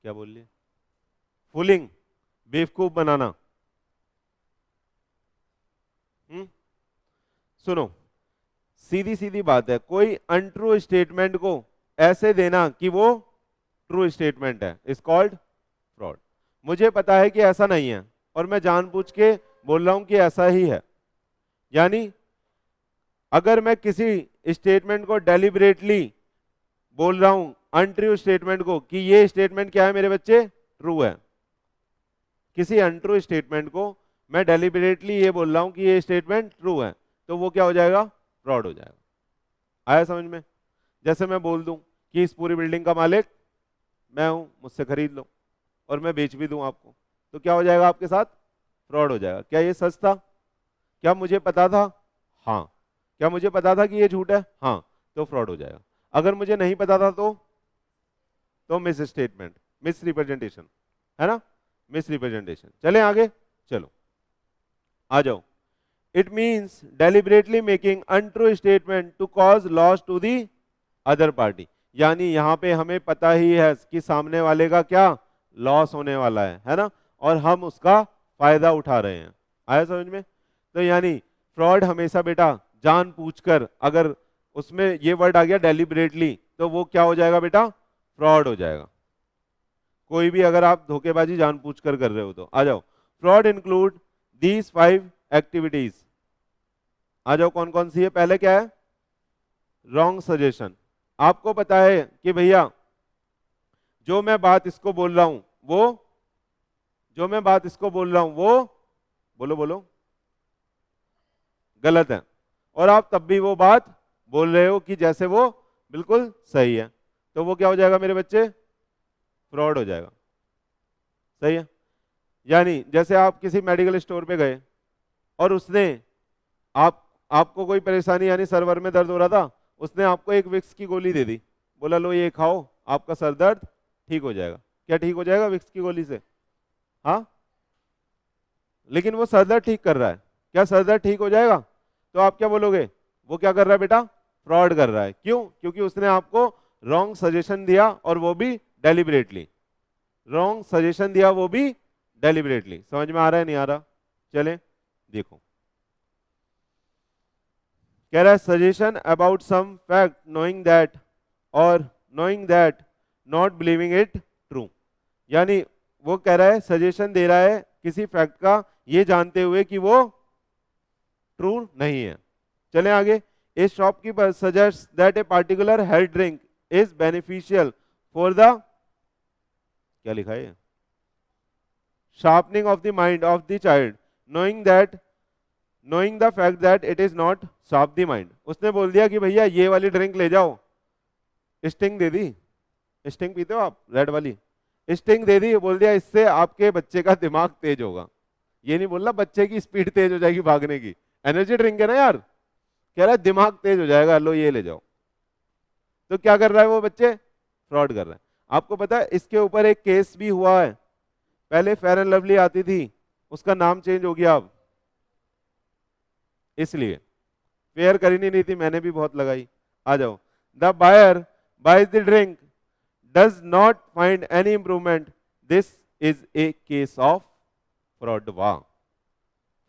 [SPEAKER 1] क्या बोल लिए? फूलिंग, बेवकूफ बनाना। हम्म, सुनो, सीधी सीधी बात है, कोई अनट्रू स्टेटमेंट को ऐसे देना कि वो ट्रू स्टेटमेंट है इज कॉल्ड फ्रॉड। मुझे पता है कि ऐसा नहीं है और मैं जानबूझ के बोल रहा हूं कि ऐसा ही है। यानी अगर मैं किसी स्टेटमेंट को डेलिबरेटली बोल रहा हूं, अनट्रू स्टेटमेंट को, कि ये स्टेटमेंट क्या है मेरे बच्चे, ट्रू है, किसी अनट्रू स्टेटमेंट को मैं डेलिबरेटली ये बोल रहा हूं कि ये स्टेटमेंट ट्रू है, तो वो क्या हो जाएगा? फ्रॉड हो जाएगा। आया समझ में? जैसे मैं बोल दूं कि इस पूरी बिल्डिंग का मालिक मैं हूं, मुझसे खरीद लो, और मैं बेच भी दूं आपको, तो क्या हो जाएगा आपके साथ? फ्रॉड हो जाएगा। क्या ये सच था? क्या मुझे पता था? हाँ। क्या मुझे पता था कि ये झूठ है? हाँ, तो फ्रॉड हो जाएगा। अगर मुझे नहीं पता था तो मिस स्टेटमेंट, मिस रिप्रेजेंटेशन, है ना, मिस रिप्रेजेंटेशन। चले आगे, चलो आ जाओ। It means deliberately making untrue statement to cause loss to the other party. यानी यहां पे हमें पता ही है कि सामने वाले का क्या लॉस होने वाला है ना, और हम उसका फायदा उठा रहे हैं। आया समझ में? तो यानी फ्रॉड हमेशा बेटा जानबूझकर, अगर उसमें ये वर्ड आ गया डेलिबरेटली, तो वो क्या हो जाएगा बेटा? फ्रॉड हो जाएगा। कोई भी अगर आप धोखेबाजी जानबूझकर कर रहे हो तो। आ जाओ, फ्रॉड इंक्लूड दीज 5 एक्टिविटीज। आ जाओ, कौन कौन सी है? पहले क्या है? Wrong suggestion. आपको पता है कि भैया जो मैं बात इसको बोल रहा हूं वो, जो मैं बात इसको बोल रहा हूं वो, बोलो बोलो, गलत है, और आप तब भी वो बात बोल रहे हो कि जैसे वो बिल्कुल सही है, तो वो क्या हो जाएगा मेरे बच्चे? फ्रॉड हो जाएगा। सही है? यानी जैसे आप किसी मेडिकल स्टोर पे गए और उसने आप आपको कोई परेशानी, यानी सर्वर में दर्द हो रहा था, उसने आपको एक विक्स की गोली दे दी, बोला लो ये खाओ, आपका सर दर्द ठीक हो जाएगा। क्या ठीक हो जाएगा विक्स की गोली से? हाँ, लेकिन वो सर दर्द ठीक कर रहा है, क्या सर दर्द ठीक हो जाएगा? तो आप क्या बोलोगे? वो क्या कर रहा है बेटा? फ्रॉड कर रहा है। क्यों? क्योंकि उसने आपको रॉन्ग सजेशन दिया, और वो भी डेलिबरेटली रॉन्ग सजेशन दिया, वो भी डेलिबरेटली। समझ में आ रहा है नहीं आ रहा? चले देखो, कह रहा है suggestion about some fact knowing that, और knowing that not believing it true. यानी वो कह रहा है, सजेशन दे रहा है किसी फैक्ट का ये जानते हुए कि वो ट्रू नहीं है। चले आगे, ए shopkeeper suggest that a particular health drink is beneficial for the, क्या लिखा है, sharpening of the mind of the child, knowing the fact that it is not sharp the mind। उसने बोल दिया कि भैया ये वाली ड्रिंक ले जाओ, स्टिंग दे दी, स्टिंग पीते हो आप, रेड वाली, स्टिंग दे दी, बोल दिया इससे आपके बच्चे का दिमाग तेज होगा। ये नहीं बोलना बच्चे की स्पीड तेज हो जाएगी भागने की, एनर्जी ड्रिंक है ना यार, कह रहा है दिमाग तेज हो जाएगा, लो ये ले जाओ। तो क्या कर रहा है वो बच्चे? फ्रॉड कर रहा है। आपको पता है इसके ऊपर एक केस भी हुआ है। पहले फेयर एंड लवली आती थी, उसका नाम चेंज हो गया अब, इसलिए फेयर करी नहीं थी, मैंने भी बहुत लगाई। आ जाओ, the buyer buys the drink does not find any improvement, this is a case of fraud. वाह,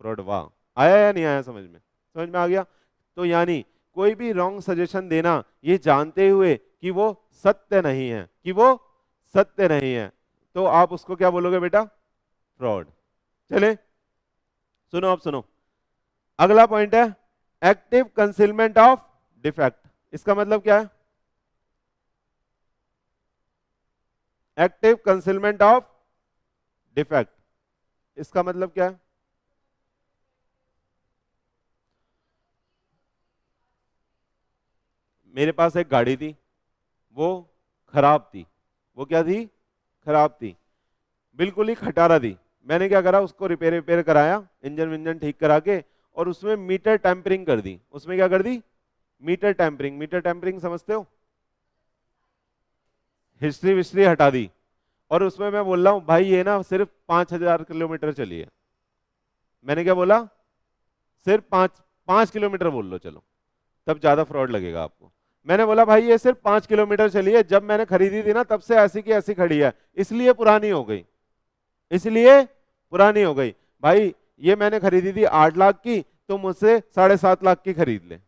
[SPEAKER 1] फ्रॉड वाह। आया या नहीं आया समझ में? समझ में आ गया? तो यानी कोई भी रॉन्ग सजेशन देना ये जानते हुए कि वो सत्य नहीं है, कि वो सत्य नहीं है, तो आप उसको क्या बोलोगे बेटा? फ्रॉड। चले सुनो, अब सुनो, अगला पॉइंट है एक्टिव कंसीलमेंट ऑफ डिफेक्ट। इसका मतलब क्या है? एक्टिव कंसीलमेंट ऑफ डिफेक्ट, इसका मतलब क्या है? मेरे पास एक गाड़ी थी, वो खराब थी, वो क्या थी, खराब थी, बिल्कुल ही खटारा थी। मैंने क्या करा, उसको रिपेयर कराया, इंजन विंजन ठीक करा के, और उसमें मीटर टेम्परिंग कर दी। उसमें क्या कर दी, मीटर टेम्परिंग। मीटर टेम्परिंग समझते हो, हिस्ट्री विस्ट्री हटा दी, और उसमें मैं बोल रहा हूं भाई ये ना सिर्फ 5,000 किलोमीटर चली है। मैंने क्या बोला, सिर्फ 5 किलोमीटर बोल लो, चलो तब ज्यादा फ्रॉड लगेगा आपको। मैंने बोला भाई ये सिर्फ 5 किलोमीटर चली है, जब मैंने खरीदी थी ना तब से ऐसी की ऐसी खड़ी है, इसलिए पुरानी हो गई, इसलिए पुरानी हो गई। भाई ये मैंने खरीदी थी 8 लाख की, तो मुझसे 7.5 लाख की खरीद ले।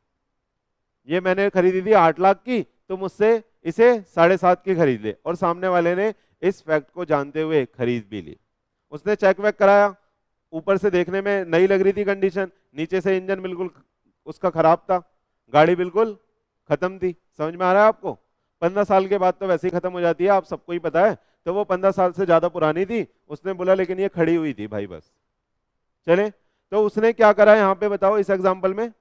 [SPEAKER 1] ये मैंने खरीदी थी 8 लाख की, तो मुझसे इसे 7.5 की खरीद ले। और सामने वाले ने इस फैक्ट को जानते हुए खरीद भी ली। उसने चेक वेक कराया, ऊपर से देखने में नई लग रही थी कंडीशन, नीचे से इंजन बिल्कुल उसका खराब था, गाड़ी बिल्कुल खत्म थी। समझ में आ रहा है आपको? 15 साल के बाद तो वैसे ही खत्म हो जाती है, आप सबको ही पता है। तो वो 15 साल से ज्यादा पुरानी थी। उसने बोला लेकिन ये खड़ी हुई थी भाई, बस चले। तो उसने क्या करा यहाँ पे बताओ, इस एग्जाम्पल में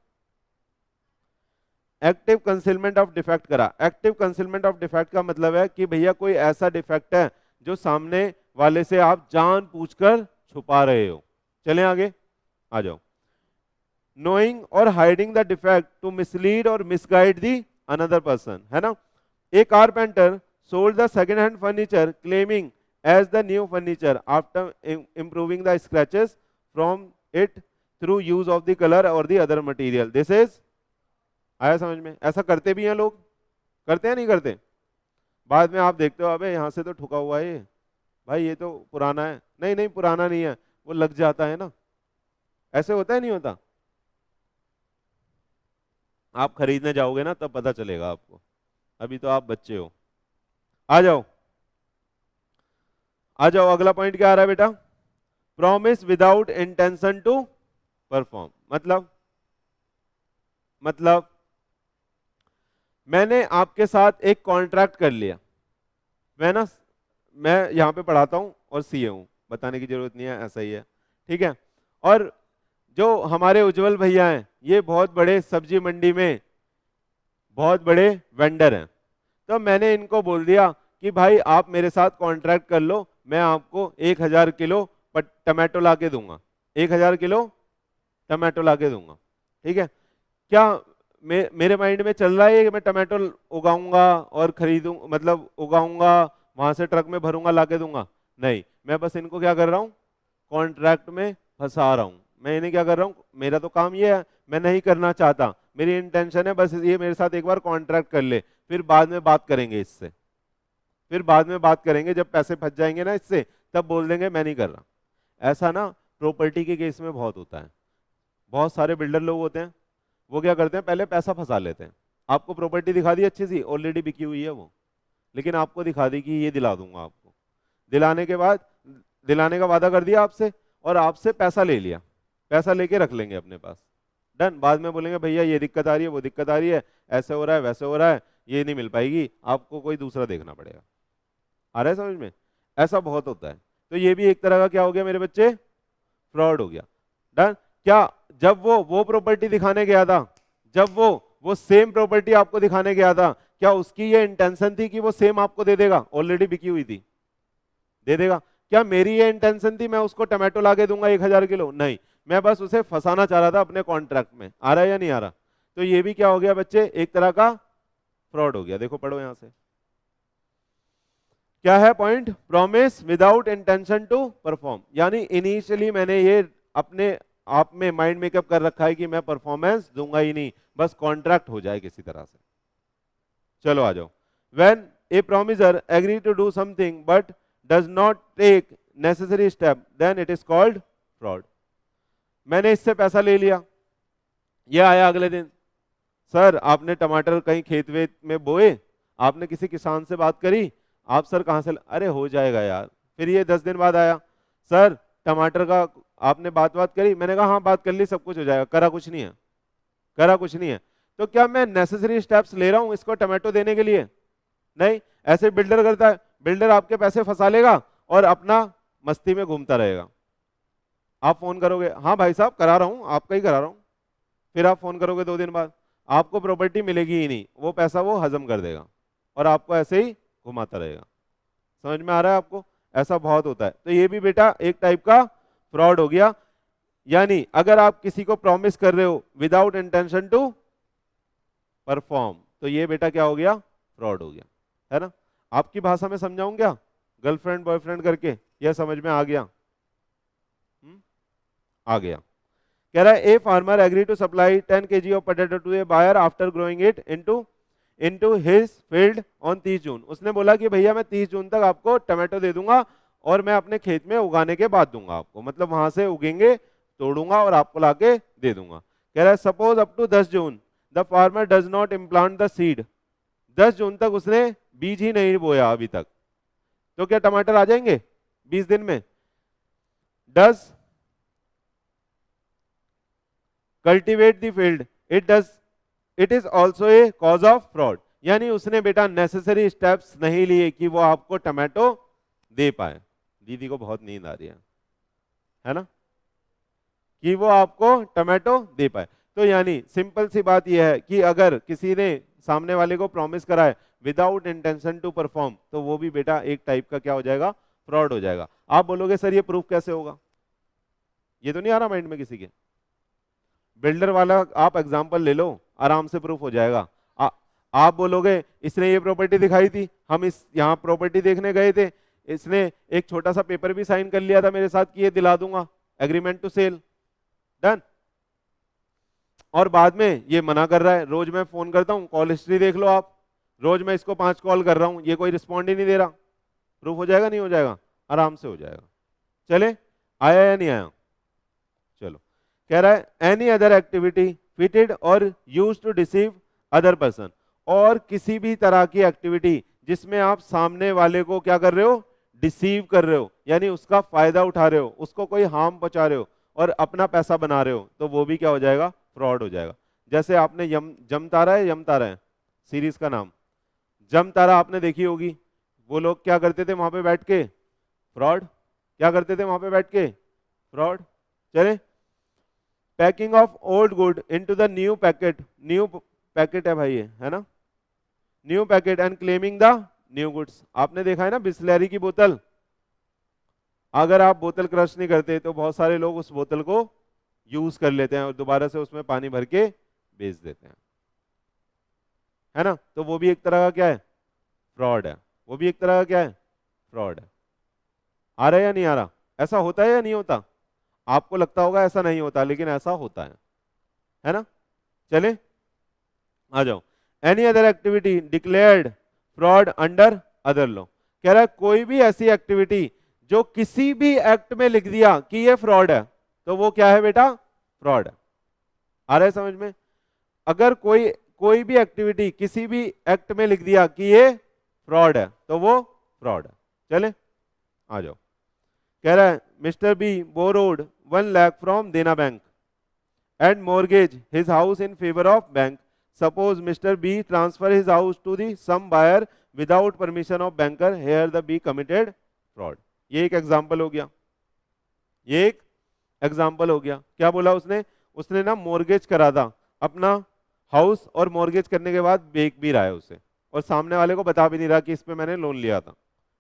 [SPEAKER 1] एक्टिव कंसीलमेंट ऑफ डिफेक्ट करा। एक्टिव कंसीलमेंट ऑफ डिफेक्ट का मतलब है कि भैया कोई ऐसा डिफेक्ट है जो सामने वाले से आप जानबूझकर छुपा रहे हो। चलें आगे, आ जाओ। नोइंग और hiding the defect to mislead और मिसगाइड दी अनदर पर्सन, है ना। A carpenter sold the second hand furniture claiming as the new furniture after improving the scratches from it through use of the colour और the other material. This is, आया समझ में? ऐसा करते भी हैं लोग, करते हैं नहीं करते? बाद में आप देखते हो अबे यहाँ से तो ठुका हुआ है ये, भाई ये तो पुराना है। नहीं नहीं पुराना नहीं है, वो लग जाता है ना। ऐसे होता है नहीं होता? आप खरीदने जाओगे ना तब पता चलेगा आपको, अभी तो आप बच्चे हो। आ जाओ आ जाओ, अगला पॉइंट क्या आ रहा है बेटा? Promise without intention to perform. मतलब मैंने आपके साथ एक कॉन्ट्रैक्ट कर लिया। मैं यहां पे पढ़ाता हूं और सीए हूं, बताने की जरूरत नहीं है, ऐसा ही है, ठीक है। और जो हमारे उज्जवल भैया हैं, ये बहुत बड़े सब्जी मंडी में बहुत बड़े वेंडर हैं। तो मैंने इनको बोल दिया कि भाई आप मेरे साथ कॉन्ट्रैक्ट कर लो, मैं आपको 1,000 किलो टमाटो ला के दूंगा, 1,000 किलो टमाटो ला के दूंगा, ठीक है। क्या मेरे माइंड में चल रहा है कि मैं टमाटो उगाऊंगा और खरीदूं, मतलब उगाऊंगा वहां से ट्रक में भरूंगा ला के दूंगा? नहीं, मैं बस इनको क्या कर रहा हूं, कॉन्ट्रैक्ट में फंसा रहा हूं। मैं इन्हें क्या कर रहा हूं, मेरा तो काम ये है, मैं नहीं करना चाहता, मेरी इंटेंशन है बस ये मेरे साथ एक बार कॉन्ट्रैक्ट कर ले, फिर बाद में बात करेंगे इससे, फिर बाद में बात करेंगे, जब पैसे फंस जाएंगे ना इससे तब बोल देंगे मैं नहीं कर रहा। ऐसा ना प्रॉपर्टी के केस में बहुत होता है। बहुत सारे बिल्डर लोग होते हैं, वो क्या करते हैं, पहले पैसा फंसा लेते हैं। आपको प्रॉपर्टी दिखा दी अच्छी सी, ऑलरेडी बिकी हुई है वो, लेकिन आपको दिखा दी कि ये दिला दूंगा आपको। दिलाने के बाद, दिलाने का वादा कर दिया आपसे, और आपसे पैसा ले लिया, पैसा लेके रख लेंगे अपने पास, डन। बाद में बोलेंगे भैया ये दिक्कत आ रही है, वो दिक्कत आ रही है, ऐसे हो रहा है वैसे हो रहा है, ये नहीं मिल पाएगी, आपको कोई दूसरा देखना पड़ेगा। आ रहा है समझ में? ऐसा बहुत होता है। तो ये भी एक तरह का क्या हो गया मेरे बच्चे, फ्रॉड हो गया, डन। क्या जब वो प्रॉपर्टी दिखाने गया था, जब वो सेम प्रॉपर्टी आपको दिखाने गया था, क्या उसकी ये इंटेंशन थी कि वो सेम आपको दे देगा, ऑलरेडी बिकी हुई थी, दे देगा? क्या मेरी ये इंटेंशन थी मैं उसको टमाटो ला के दूंगा 1,000 किलो? नहीं, मैं बस उसे फंसाना चाह रहा था अपने कॉन्ट्रैक्ट में। आ रहा है या नहीं आ रहा? तो ये भी क्या हो गया बच्चे, एक तरह का फ्रॉड हो गया। देखो पढ़ो यहां से, क्या है point, promise without intention to perform. यानी इनिशियली मैंने ये अपने आप में माइंड मेकअप कर रखा है कि मैं परफॉर्मेंस दूंगा ही नहीं, बस कॉन्ट्रैक्ट हो जाए किसी तरह से। चलो आ जाओ। When a promisor agree to do something but does not take necessary step then it is called fraud. मैंने इससे पैसा ले लिया, ये आया अगले दिन, सर आपने टमाटर कहीं खेत वेत में बोए, आपने किसी किसान से बात करी, आप सर कहाँ से अरे हो जाएगा यार। फिर ये 10 दिन बाद आया, सर टमाटर का आपने बात करी? मैंने कहा हाँ बात कर ली, सब कुछ हो जाएगा, करा कुछ नहीं है, करा कुछ नहीं है। तो क्या मैं नेसेसरी स्टेप्स ले रहा हूं इसको टमाटो देने के लिए? नहीं। ऐसे बिल्डर करता है, बिल्डर आपके पैसे फंसा लेगा और अपना मस्ती में घूमता रहेगा। आप फोन करोगे, हाँ भाई साहब करा रहा हूं, आपका ही करा रहा हूं, फिर आप फोन करोगे 2 दिन बाद, आपको प्रॉपर्टी मिलेगी ही नहीं, वो पैसा वो हजम कर देगा और आपको ऐसे ही घुमाता रहेगा। समझ में आ रहा है आपको? ऐसा बहुत होता है। तो ये भी बेटा एक टाइप का फ्रॉड हो गया। यानी अगर आप किसी को प्रॉमिस कर रहे हो विदाउट इंटेंशन टू परफॉर्म, तो ये बेटा क्या हो गया? फ्रॉड हो गया, है ना? आपकी भाषा में समझाऊं क्या, गर्लफ्रेंड बॉयफ्रेंड करके? यह समझ में आ गया? आ गया। कह रहा है a farmer agree to supply 10 kg of potato to a buyer after growing it into his field on 30 June. उसने बोला कि भैया मैं 30 जून तक आपको टमाटो दे दूंगा और मैं अपने खेत में उगाने के बाद दूंगा आपको, मतलब वहां से उगेंगे, तोड़ूंगा और आपको लाके दे दूंगा। कह रहा है suppose up to 10 June the farmer does not implant the seed. 10 जून तक उसने बीज ही नहीं बोया अभी तक, तो क्या टमाटर आ जाएंगे 20 दिन में? Does cultivate the field it is also a cause of fraud. यानी उसने बेटा नेसेसरी स्टेप्स नहीं लिए कि वो आपको टमाटो दे पाए। दीदी को बहुत नींद आ रही है ना? कि वो आपको टमाटो दे पाए। तो यानी सिंपल सी बात यह है कि अगर किसी ने सामने वाले को प्रॉमिस करा है विदाउट इंटेंशन टू परफॉर्म, तो वो भी बेटा एक टाइप का क्या हो जाएगा? फ्रॉड हो जाएगा। आप बोलोगे सर ये प्रूफ कैसे होगा? ये तो नहीं आ रहा माइंड में किसी के? बिल्डर वाला आप एग्जांपल ले लो, आराम से प्रूफ हो जाएगा। आप बोलोगे इसने ये प्रॉपर्टी दिखाई थी, हम इस यहाँ प्रॉपर्टी देखने गए थे, इसने एक छोटा सा पेपर भी साइन कर लिया था मेरे साथ कि ये दिला दूंगा, एग्रीमेंट टू सेल, डन। और बाद में ये मना कर रहा है, रोज मैं फोन करता हूँ, कॉल हिस्ट्री देख लो आप, रोज मैं इसको 5 कॉल कर रहा हूँ, ये कोई रिस्पॉन्ड ही नहीं दे रहा। प्रूफ हो जाएगा नहीं हो जाएगा? आराम से हो जाएगा। चले, आया या नहीं आया? चलो, कह रहा है एनी अदर एक्टिविटी फिटेड और used to deceive other person. और किसी भी तरह की एक्टिविटी जिसमें आप सामने वाले को क्या कर रहे हो? डिसीव कर रहे हो, यानी उसका फायदा उठा रहे हो, उसको कोई हार्म पहुंचा रहे हो और अपना पैसा बना रहे हो, तो वो भी क्या हो जाएगा? फ्रॉड हो जाएगा। जैसे आपने जम तारा है, यम तारा है सीरीज का नाम, जम तारा आपने देखी होगी। वो लोग क्या करते थे वहां पे बैठ के? फ्रॉड। क्या करते थे वहां पे बैठ के? फ्रॉड। चले, packing of old good into the new packet, new packet है भाई ये, है ना? New packet and claiming the new goods. आपने देखा है ना बिस्लरी की बोतल, अगर आप बोतल क्रश नहीं करते तो बहुत सारे लोग उस बोतल को यूज कर लेते हैं और दोबारा से उसमें पानी भर के बेच देते हैं, है ना? तो वो भी एक तरह का क्या है? फ्रॉड है। वो भी एक तरह का क्या है? फ्रॉड है। आ रहा है या नहीं आ रहा? ऐसा होता है या नहीं होता? आपको लगता होगा ऐसा नहीं होता, लेकिन ऐसा होता है ना? चले, आ जाओ। Any other activity declared fraud under other law. कह रहा है कोई भी ऐसी एक्टिविटी जो किसी भी एक्ट में लिख दिया कि ये फ्रॉड है, तो वो क्या है बेटा? फ्रॉड है। आ रहा है समझ में? अगर कोई भी एक्टिविटी किसी भी एक्ट में लिख दिया कि ये फ्रॉड है, तो वो फ्रॉड है। चले, आ जाओ। कह रहा है mister B borrowed 1 lakh from Dena bank and mortgage his house in favour of bank. Suppose mister B transfer his house to the some buyer without permission of banker, here the B committed fraud. ये एक example हो गया, ये एक example हो गया। क्या बोला उसने? उसने ना मॉर्गेज करा था अपना हाउस, और मॉर्गेज करने के बाद बेच भी रहा है उसे, और सामने वाले को बता भी नहीं रहा कि इस पे मैंने लोन लिया था।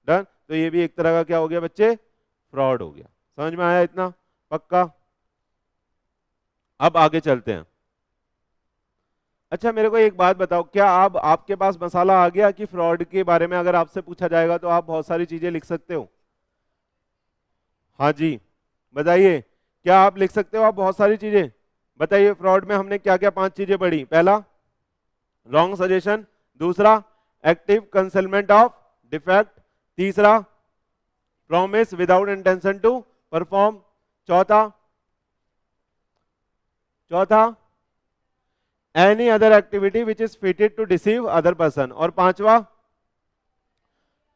[SPEAKER 1] डन। तो ये भी एक तरह का क्या हो गया बच्चे? फ्रॉड हो गया। समझ में आया इतना? पक्का? अब आगे चलते हैं। अच्छा मेरे को एक बात बताओ, क्या आप आपके पास मसाला आ गया कि फ्रॉड के बारे में अगर आपसे पूछा जाएगा तो आप बहुत सारी चीजें लिख सकते हो? हाँ जी, बताइए, क्या आप लिख सकते हो आप बहुत सारी चीजें? बताइए, फ्रॉड में हमने क्या क्या 5 चीजें पढ़ी? पहला, रॉन्ग सजेशन। दूसरा, एक्टिव कंसेलमेंट ऑफ डिफेक्ट। तीसरा, promise without intention to perform. चौथा any other activity which is fitted to deceive other person. और पांचवा,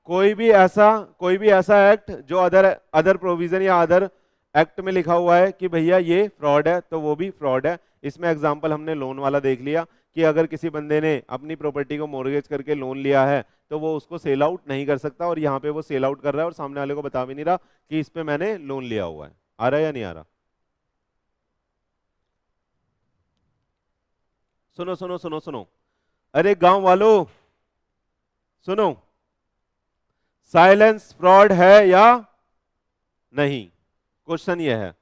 [SPEAKER 1] कोई भी ऐसा एक्ट जो अदर प्रोविजन या अदर एक्ट में लिखा हुआ है कि भैया ये फ्रॉड है, तो वो भी फ्रॉड है। इसमें एग्जांपल हमने लोन वाला देख लिया कि अगर किसी बंदे ने अपनी प्रॉपर्टी को मॉर्गेज करके लोन लिया है तो वो उसको सेल आउट नहीं कर सकता, और यहाँ पे वो सेल आउट कर रहा है और सामने वाले को बता भी नहीं रहा कि इस पे मैंने लोन लिया हुआ है। आ रहा है या नहीं आ रहा? सुनो सुनो सुनो सुनो, अरे गांव वालों सुनो, साइलेंस फ्रॉड है या नहीं? क्वेश्चन ये है,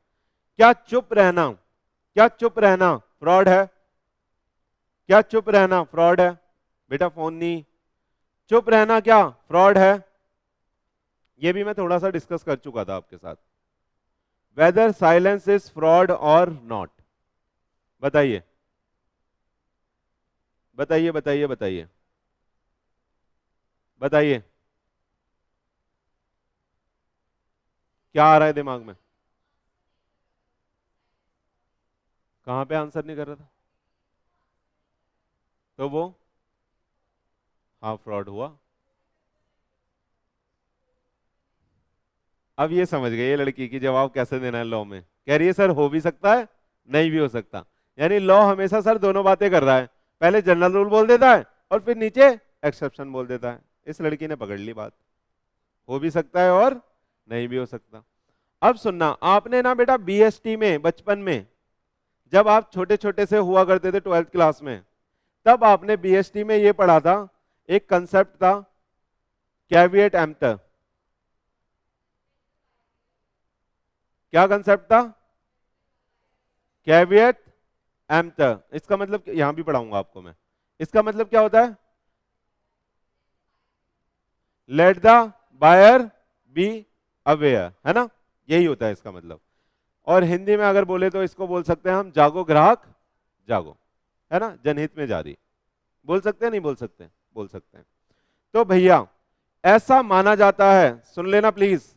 [SPEAKER 1] क्या चुप रहना, क्या चुप रहना फ्रॉड है? क्या चुप रहना फ्रॉड है? बेटा फोन नहीं, चुप रहना क्या फ्रॉड है? ये भी मैं थोड़ा सा डिस्कस कर चुका था आपके साथ। वेदर साइलेंस इज फ्रॉड और नॉट, बताइए बताइए बताइए बताइए बताइए, क्या आ रहा है दिमाग में? कहां पे आंसर नहीं कर रहा था? तो वो हाँ फ्रॉड हुआ। अब ये समझ गए ये लड़की की जवाब कैसे देना है लॉ में। कह रही है सर हो भी सकता है, नहीं भी हो सकता। यानी लॉ हमेशा सर दोनों बातें कर रहा है, पहले जनरल रूल बोल देता है और फिर नीचे एक्सेप्शन बोल देता है। इस लड़की ने पकड़ ली बात, हो भी सकता है और नहीं भी हो सकता। अब सुनना, आपने ना बेटा बीएसटी में बचपन में, जब आप छोटे छोटे से हुआ करते थे 12th क्लास में, तब आपने बीएसटी में ये पढ़ा था, एक कंसेप्ट था कैविएट एम्प्टर। क्या कंसेप्ट था? Caveat emptor. इसका मतलब यहां भी पढ़ाऊंगा आपको मैं। इसका मतलब क्या होता है? Let the buyer be aware, है ना? यही होता है इसका मतलब। और हिंदी में अगर बोले तो इसको बोल सकते हैं हम जागो ग्राहक जागो, है ना? जनहित में जारी। बोल सकते हैं नहीं बोल सकते? बोल सकते हैं। तो भैया ऐसा माना जाता है, सुन लेना प्लीज,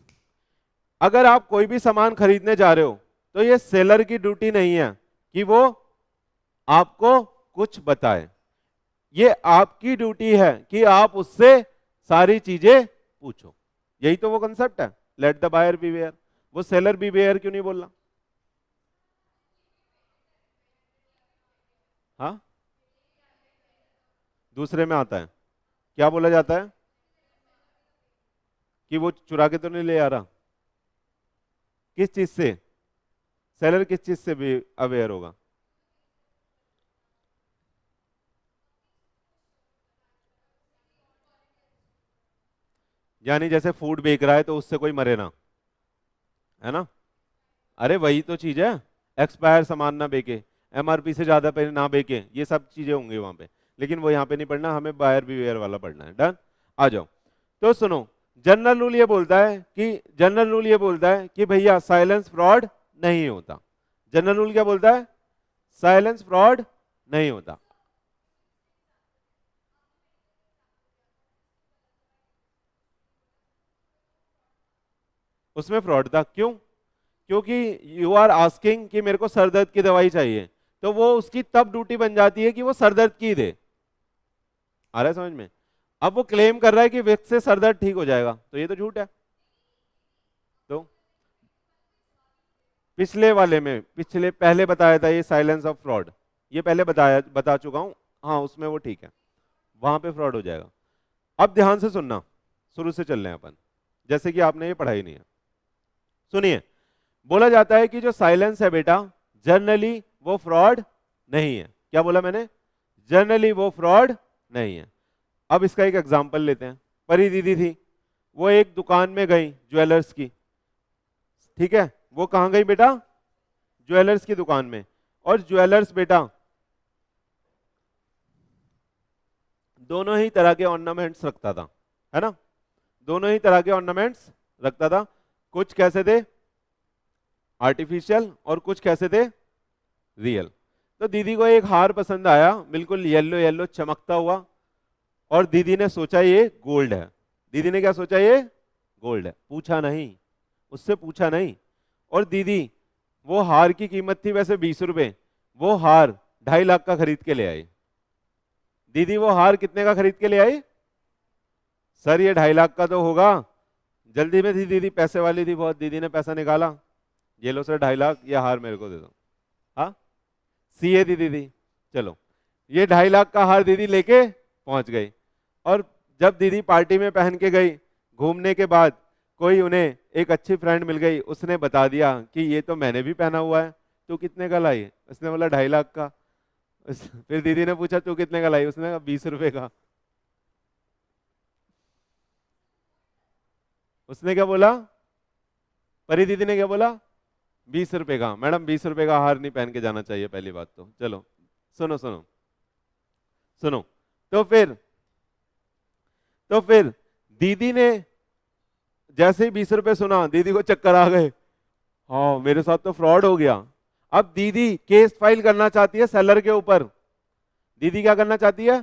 [SPEAKER 1] अगर आप कोई भी सामान खरीदने जा रहे हो तो ये सेलर की ड्यूटी नहीं है कि वो आपको कुछ बताए, ये आपकी ड्यूटी है कि आप उससे सारी चीजें पूछो। यही तो वो कंसेप्ट है, let the buyer beware. वो सेलर बी वेयर क्यों नहीं बोलना? हाँ, दूसरे में आता है। क्या बोला जाता है? कि वो चुरा के तो नहीं ले आ रहा। किस चीज से? सेलर किस चीज से भी अवेयर होगा? यानी जैसे फूड बेच रहा है तो उससे कोई मरे ना, है ना? अरे वही तो चीज है, एक्सपायर सामान ना बेके, एमआरपी से ज्यादा पे ना बेके, ये सब चीजें होंगी वहां पे। लेकिन वो यहाँ पे नहीं पढ़ना, हमें बायर बिवेयर वाला पढ़ना है। डन, आ जाओ। तो सुनो, जनरल रूल ये बोलता है कि, जनरल रूल ये बोलता है कि भैया साइलेंस फ्रॉड नहीं होता। जनरल रूल क्या बोलता है? साइलेंस फ्रॉड नहीं होता। उसमें फ्रॉड था, क्यों? क्योंकि यू आर आस्किंग कि मेरे को सरदर्द की दवाई चाहिए, तो वो उसकी तब ड्यूटी बन जाती है कि वो सरदर्द की दे। आ रहा है समझ में? अब वो क्लेम कर रहा है कि विक्स से सरदर्द ठीक हो जाएगा, तो ये तो झूठ है। तो पिछले वाले में, पिछले पहले बताया था ये साइलेंस ऑफ फ्रॉड, ये पहले बता चुका हूं। हाँ उसमें वो ठीक है, वहां पे फ्रॉड हो जाएगा। अब ध्यान से सुनना, शुरू से चल रहे हैं अपन, जैसे कि आपने ये पढ़ाई नहीं है। सुनिए, बोला जाता है कि जो साइलेंस है बेटा, जनरली वो फ्रॉड नहीं है। क्या बोला मैंने? जनरली वो फ्रॉड नहीं है। अब इसका एक एग्जांपल लेते हैं। परी दीदी थी, वो एक दुकान में गई ज्वेलर्स की, ठीक है? वो कहां गई बेटा? ज्वेलर्स की दुकान में। और ज्वेलर्स बेटा दोनों ही तरह के ऑर्नामेंट्स रखता था, है ना? दोनों ही तरह के ऑर्नामेंट्स रखता था। कुछ कैसे थे? आर्टिफिशियल, और कुछ कैसे थे? रियल। तो दीदी को एक हार पसंद आया, बिल्कुल येलो येलो चमकता हुआ, और दीदी ने सोचा ये गोल्ड है। दीदी ने क्या सोचा? ये गोल्ड है। पूछा नहीं, उससे पूछा नहीं। और दीदी, वो हार की कीमत थी वैसे 20 रुपए, वो हार 2.5 लाख का खरीद के ले आई। दीदी वो हार कितने का खरीद के ले आई? सर ये 2.5 लाख का तो होगा। जल्दी में थी दीदी, पैसे वाली थी बहुत, दीदी ने पैसा निकाला, ये लो सर 2.5 लाख, ये हार मेरे को दे दो। हाँ, सीए थी दीदी। चलो, ये 2.5 लाख का हार दीदी लेके पहुंच गई। और जब दीदी पार्टी में पहन के गई, घूमने के बाद कोई उन्हें एक अच्छी फ्रेंड मिल गई, उसने बता दिया कि ये तो मैंने भी पहना हुआ है। तू कितने का लाई? उसने बोला 2.5 लाख का। फिर दीदी ने पूछा तू कितने का लाई? उसने कहा 20 रुपए का। उसने क्या बोला, परी दीदी ने क्या बोला, 20 रुपए का। मैडम 20 रुपए का हार नहीं पहन के जाना चाहिए पहली बात तो। चलो सुनो सुनो सुनो, तो फिर दीदी ने जैसे ही 20 रुपए सुना, दीदी को चक्कर आ गए, हाँ मेरे साथ तो फ्रॉड हो गया। अब दीदी केस फाइल करना चाहती है सेलर के ऊपर। दीदी क्या करना चाहती है,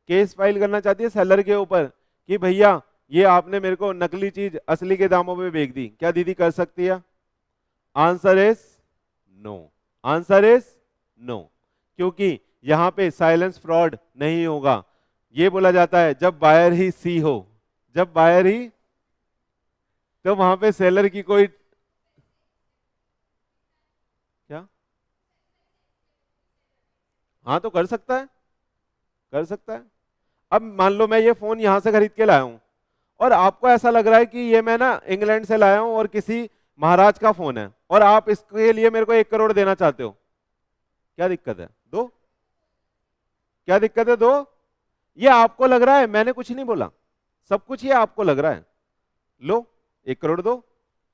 [SPEAKER 1] केस फाइल करना चाहती है सेलर के ऊपर कि भैया ये आपने मेरे को नकली चीज असली के दामों में बेच दी। क्या दीदी कर सकती है? Answer is no, answer is no, क्योंकि यहां पे साइलेंस फ्रॉड नहीं होगा। ये बोला जाता है जब बायर ही सी हो, जब बायर ही, तो वहां पे सेलर की कोई क्या, हाँ तो कर सकता है, कर सकता है। अब मान लो मैं ये फोन यहां से खरीद के लाया हूं और आपको ऐसा लग रहा है कि ये मैं ना इंग्लैंड से लाया हूं और किसी महाराज का फोन है और आप इसके लिए मेरे को 1 करोड़ देना चाहते हो, क्या दिक्कत है? दो, क्या दिक्कत है? दो। ये आपको लग रहा है, मैंने कुछ नहीं बोला, सब कुछ ये आपको लग रहा है। लो 1 करोड़ दो,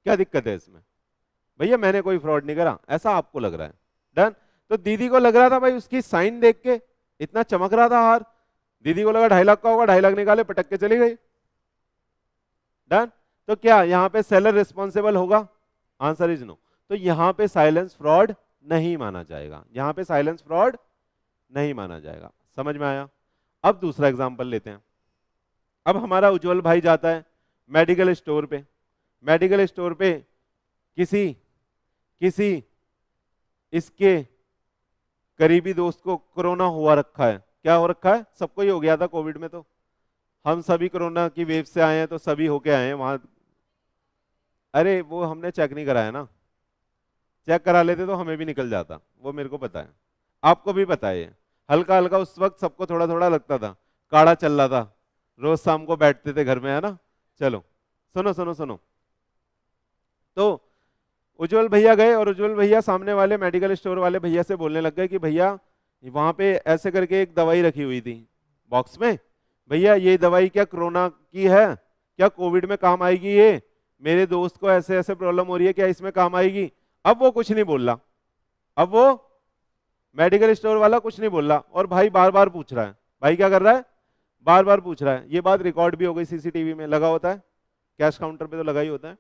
[SPEAKER 1] क्या दिक्कत है इसमें? भैया मैंने कोई फ्रॉड नहीं करा, ऐसा आपको लग रहा है। डन। तो दीदी को लग रहा था भाई उसकी साइन देख के इतना चमक रहा था हार, दीदी को लगा 2.5 लाख का होगा, 2.5 लाख निकाले, पटक के चली गई। डन। तो क्या यहाँ पे सेलर रिस्पॉन्सिबल होगा? Answer is no. तो यहाँ पे साइलेंस फ्रॉड नहीं माना जाएगा, यहाँ पे साइलेंस फ्रॉड नहीं माना जाएगा। समझ में आया? अब दूसरा एग्जांपल लेते हैं। अब हमारा उज्जवल भाई जाता है मेडिकल स्टोर पे। मेडिकल स्टोर पे किसी किसी इसके करीबी दोस्त को कोरोना हुआ रखा है। क्या हो रखा है? सबको ही हो गया था कोविड में, तो हम सभी कोरोना की वेव से आए हैं, तो सभी होके आए हैं वहां। अरे वो हमने चेक नहीं कराया ना, चेक करा लेते तो हमें भी निकल जाता, वो मेरे को पता है, आपको भी पता है। हल्का हल्का उस वक्त सबको थोड़ा थोड़ा लगता था, काढ़ा चल रहा था, रोज शाम को बैठते थे घर में, है ना। चलो सुनो सुनो सुनो, तो उज्जवल भैया गए और उज्जवल भैया सामने वाले मेडिकल स्टोर वाले भैया से बोलने लग गए कि भैया वहां पे ऐसे करके एक दवाई रखी हुई थी बॉक्स में, भैया ये दवाई क्या कोरोना की है, क्या कोविड में काम आएगी, ये मेरे दोस्त को ऐसे ऐसे प्रॉब्लम हो रही है, क्या इसमें काम आएगी? अब वो कुछ नहीं बोल रहा, अब वो मेडिकल स्टोर वाला कुछ नहीं बोल रहा, और भाई बार बार पूछ रहा है। भाई क्या कर रहा है? बार बार पूछ रहा है। ये बात रिकॉर्ड भी हो गई, सीसीटीवी में लगा होता है, कैश काउंटर पे तो लगा ही होता है।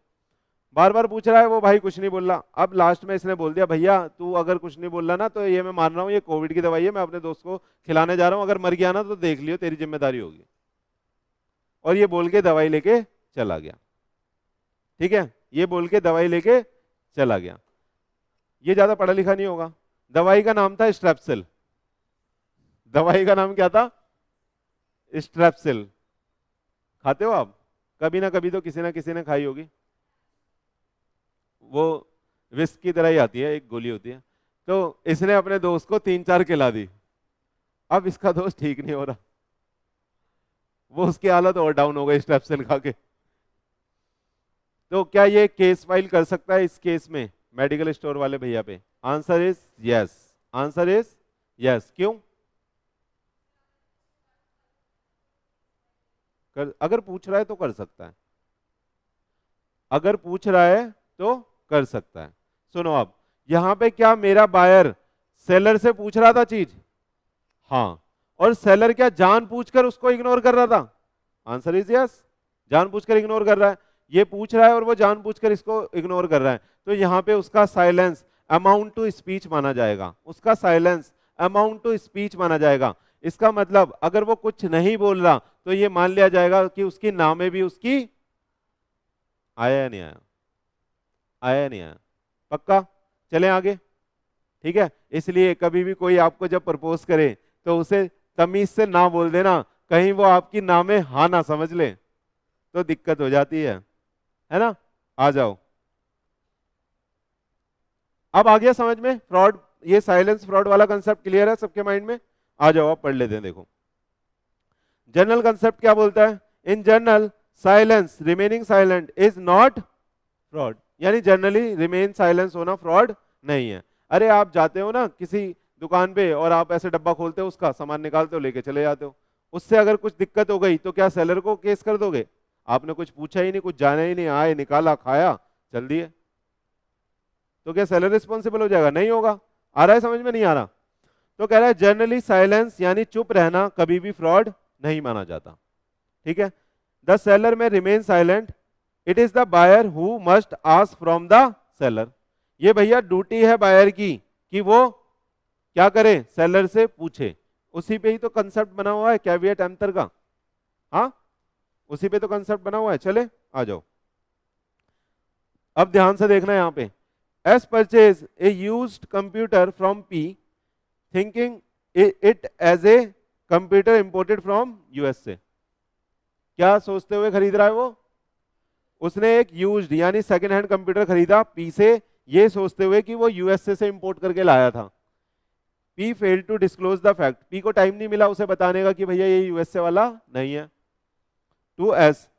[SPEAKER 1] बार बार पूछ रहा है, वो भाई कुछ नहीं बोल रहा। अब लास्ट में इसने बोल दिया, भैया तू अगर कुछ नहीं बोल रहा ना, तो ये मैं मान रहा हूँ ये कोविड की दवाई है, मैं अपने दोस्त को खिलाने जा रहा हूँ, अगर मर गया ना तो देख लियो, तेरी जिम्मेदारी होगी। और ये बोल के दवाई लेके चला गया। ठीक है, ये बोल के दवाई लेके चला गया। ये ज्यादा पढ़ा लिखा नहीं होगा। दवाई का नाम था स्ट्रेप्सिल। दवाई का नाम क्या था? स्ट्रेप्सिल। खाते हो आप? कभी ना कभी तो किसी ना किसी ने खाई होगी। वो विस्क की तरह ही आती है, एक गोली होती है। तो इसने अपने दोस्त को 3-4 खिला दी। अब इसका दोस्त ठीक नहीं हो रहा, वो उसकी हालत और डाउन हो गई स्ट्रेप्सिल खा के। तो क्या ये केस फाइल कर सकता है इस केस में मेडिकल स्टोर वाले भैया पे? Answer is yes, answer is yes. क्यों? अगर पूछ रहा है तो कर सकता है, अगर पूछ रहा है तो कर सकता है। सुनो अब, यहां पे क्या मेरा बायर सेलर से पूछ रहा था चीज? हाँ। और सेलर क्या जानबूझकर उसको इग्नोर कर रहा था? आंसर इज यस, जानबूझकर इग्नोर कर रहा है। ये पूछ रहा है और वो जानबूझकर इसको इग्नोर कर रहा है, तो यहां पे उसका साइलेंस अमाउंट टू स्पीच माना जाएगा, उसका साइलेंस अमाउंट टू स्पीच माना जाएगा। इसका मतलब अगर वो कुछ नहीं बोल रहा तो ये मान लिया जाएगा कि उसकी ना में भी उसकी आया या नहीं आया, आया या नहीं आया। पक्का? चलें आगे। ठीक है, इसलिए कभी भी कोई आपको जब प्रपोज करे तो उसे तमीज से ना बोल देना, कहीं वो आपकी ना में हाँ ना समझ ले तो दिक्कत हो जाती है ना। आ जाओ, अब आ गया समझ में फ्रॉड, ये साइलेंस फ्रॉड वाला कंसेप्ट क्लियर है सबके माइंड में? आ जाओ आप पढ़ लेते हैं। देखो जनरल कंसेप्ट क्या बोलता है? In general silence, remaining silent is not fraud, यानी जनरली रिमेन साइलेंस होना फ्रॉड नहीं है। अरे आप जाते हो ना किसी दुकान पे और आप ऐसे डब्बा खोलते हो, उसका सामान निकालते हो, लेके चले जाते हो, उससे अगर कुछ दिक्कत हो गई तो क्या सेलर को केस कर दोगे? आपने कुछ पूछा ही नहीं, कुछ जाना ही नहीं, आए निकाला खाया चल दिए, तो क्या सेलर रिस्पॉन्सिबल हो जाएगा? नहीं होगा। आ रहा है समझ में? नहीं आ रहा? तो कह रहा है जनरली साइलेंस यानी चुप रहना कभी भी फ्रॉड नहीं माना जाता। ठीक है, the seller may remain silent, it is the buyer who must ask from the seller. ये भैया ड्यूटी है बायर की कि वो क्या करे, सेलर से पूछे। उसी पे ही तो कंसेप्ट बना हुआ है कैविएट एम्पटर का। हाँ, उसी पे तो कंसेप्ट बना हुआ है। चले आ जाओ, अब ध्यान से देखना यहां पे। S purchase a used computer from P thinking it as a computer imported from US से। क्या सोचते हुए खरीद रहा है वो? उसने एक यूज्ड यानी सेकंड हैंड कंप्यूटर खरीदा पी से, ये सोचते हुए कि वो यूएसए से इंपोर्ट करके लाया था। P failed to disclose the fact, P को टाइम नहीं मिला उसे बताने का कि भैया ये यूएसए वाला नहीं है। To S,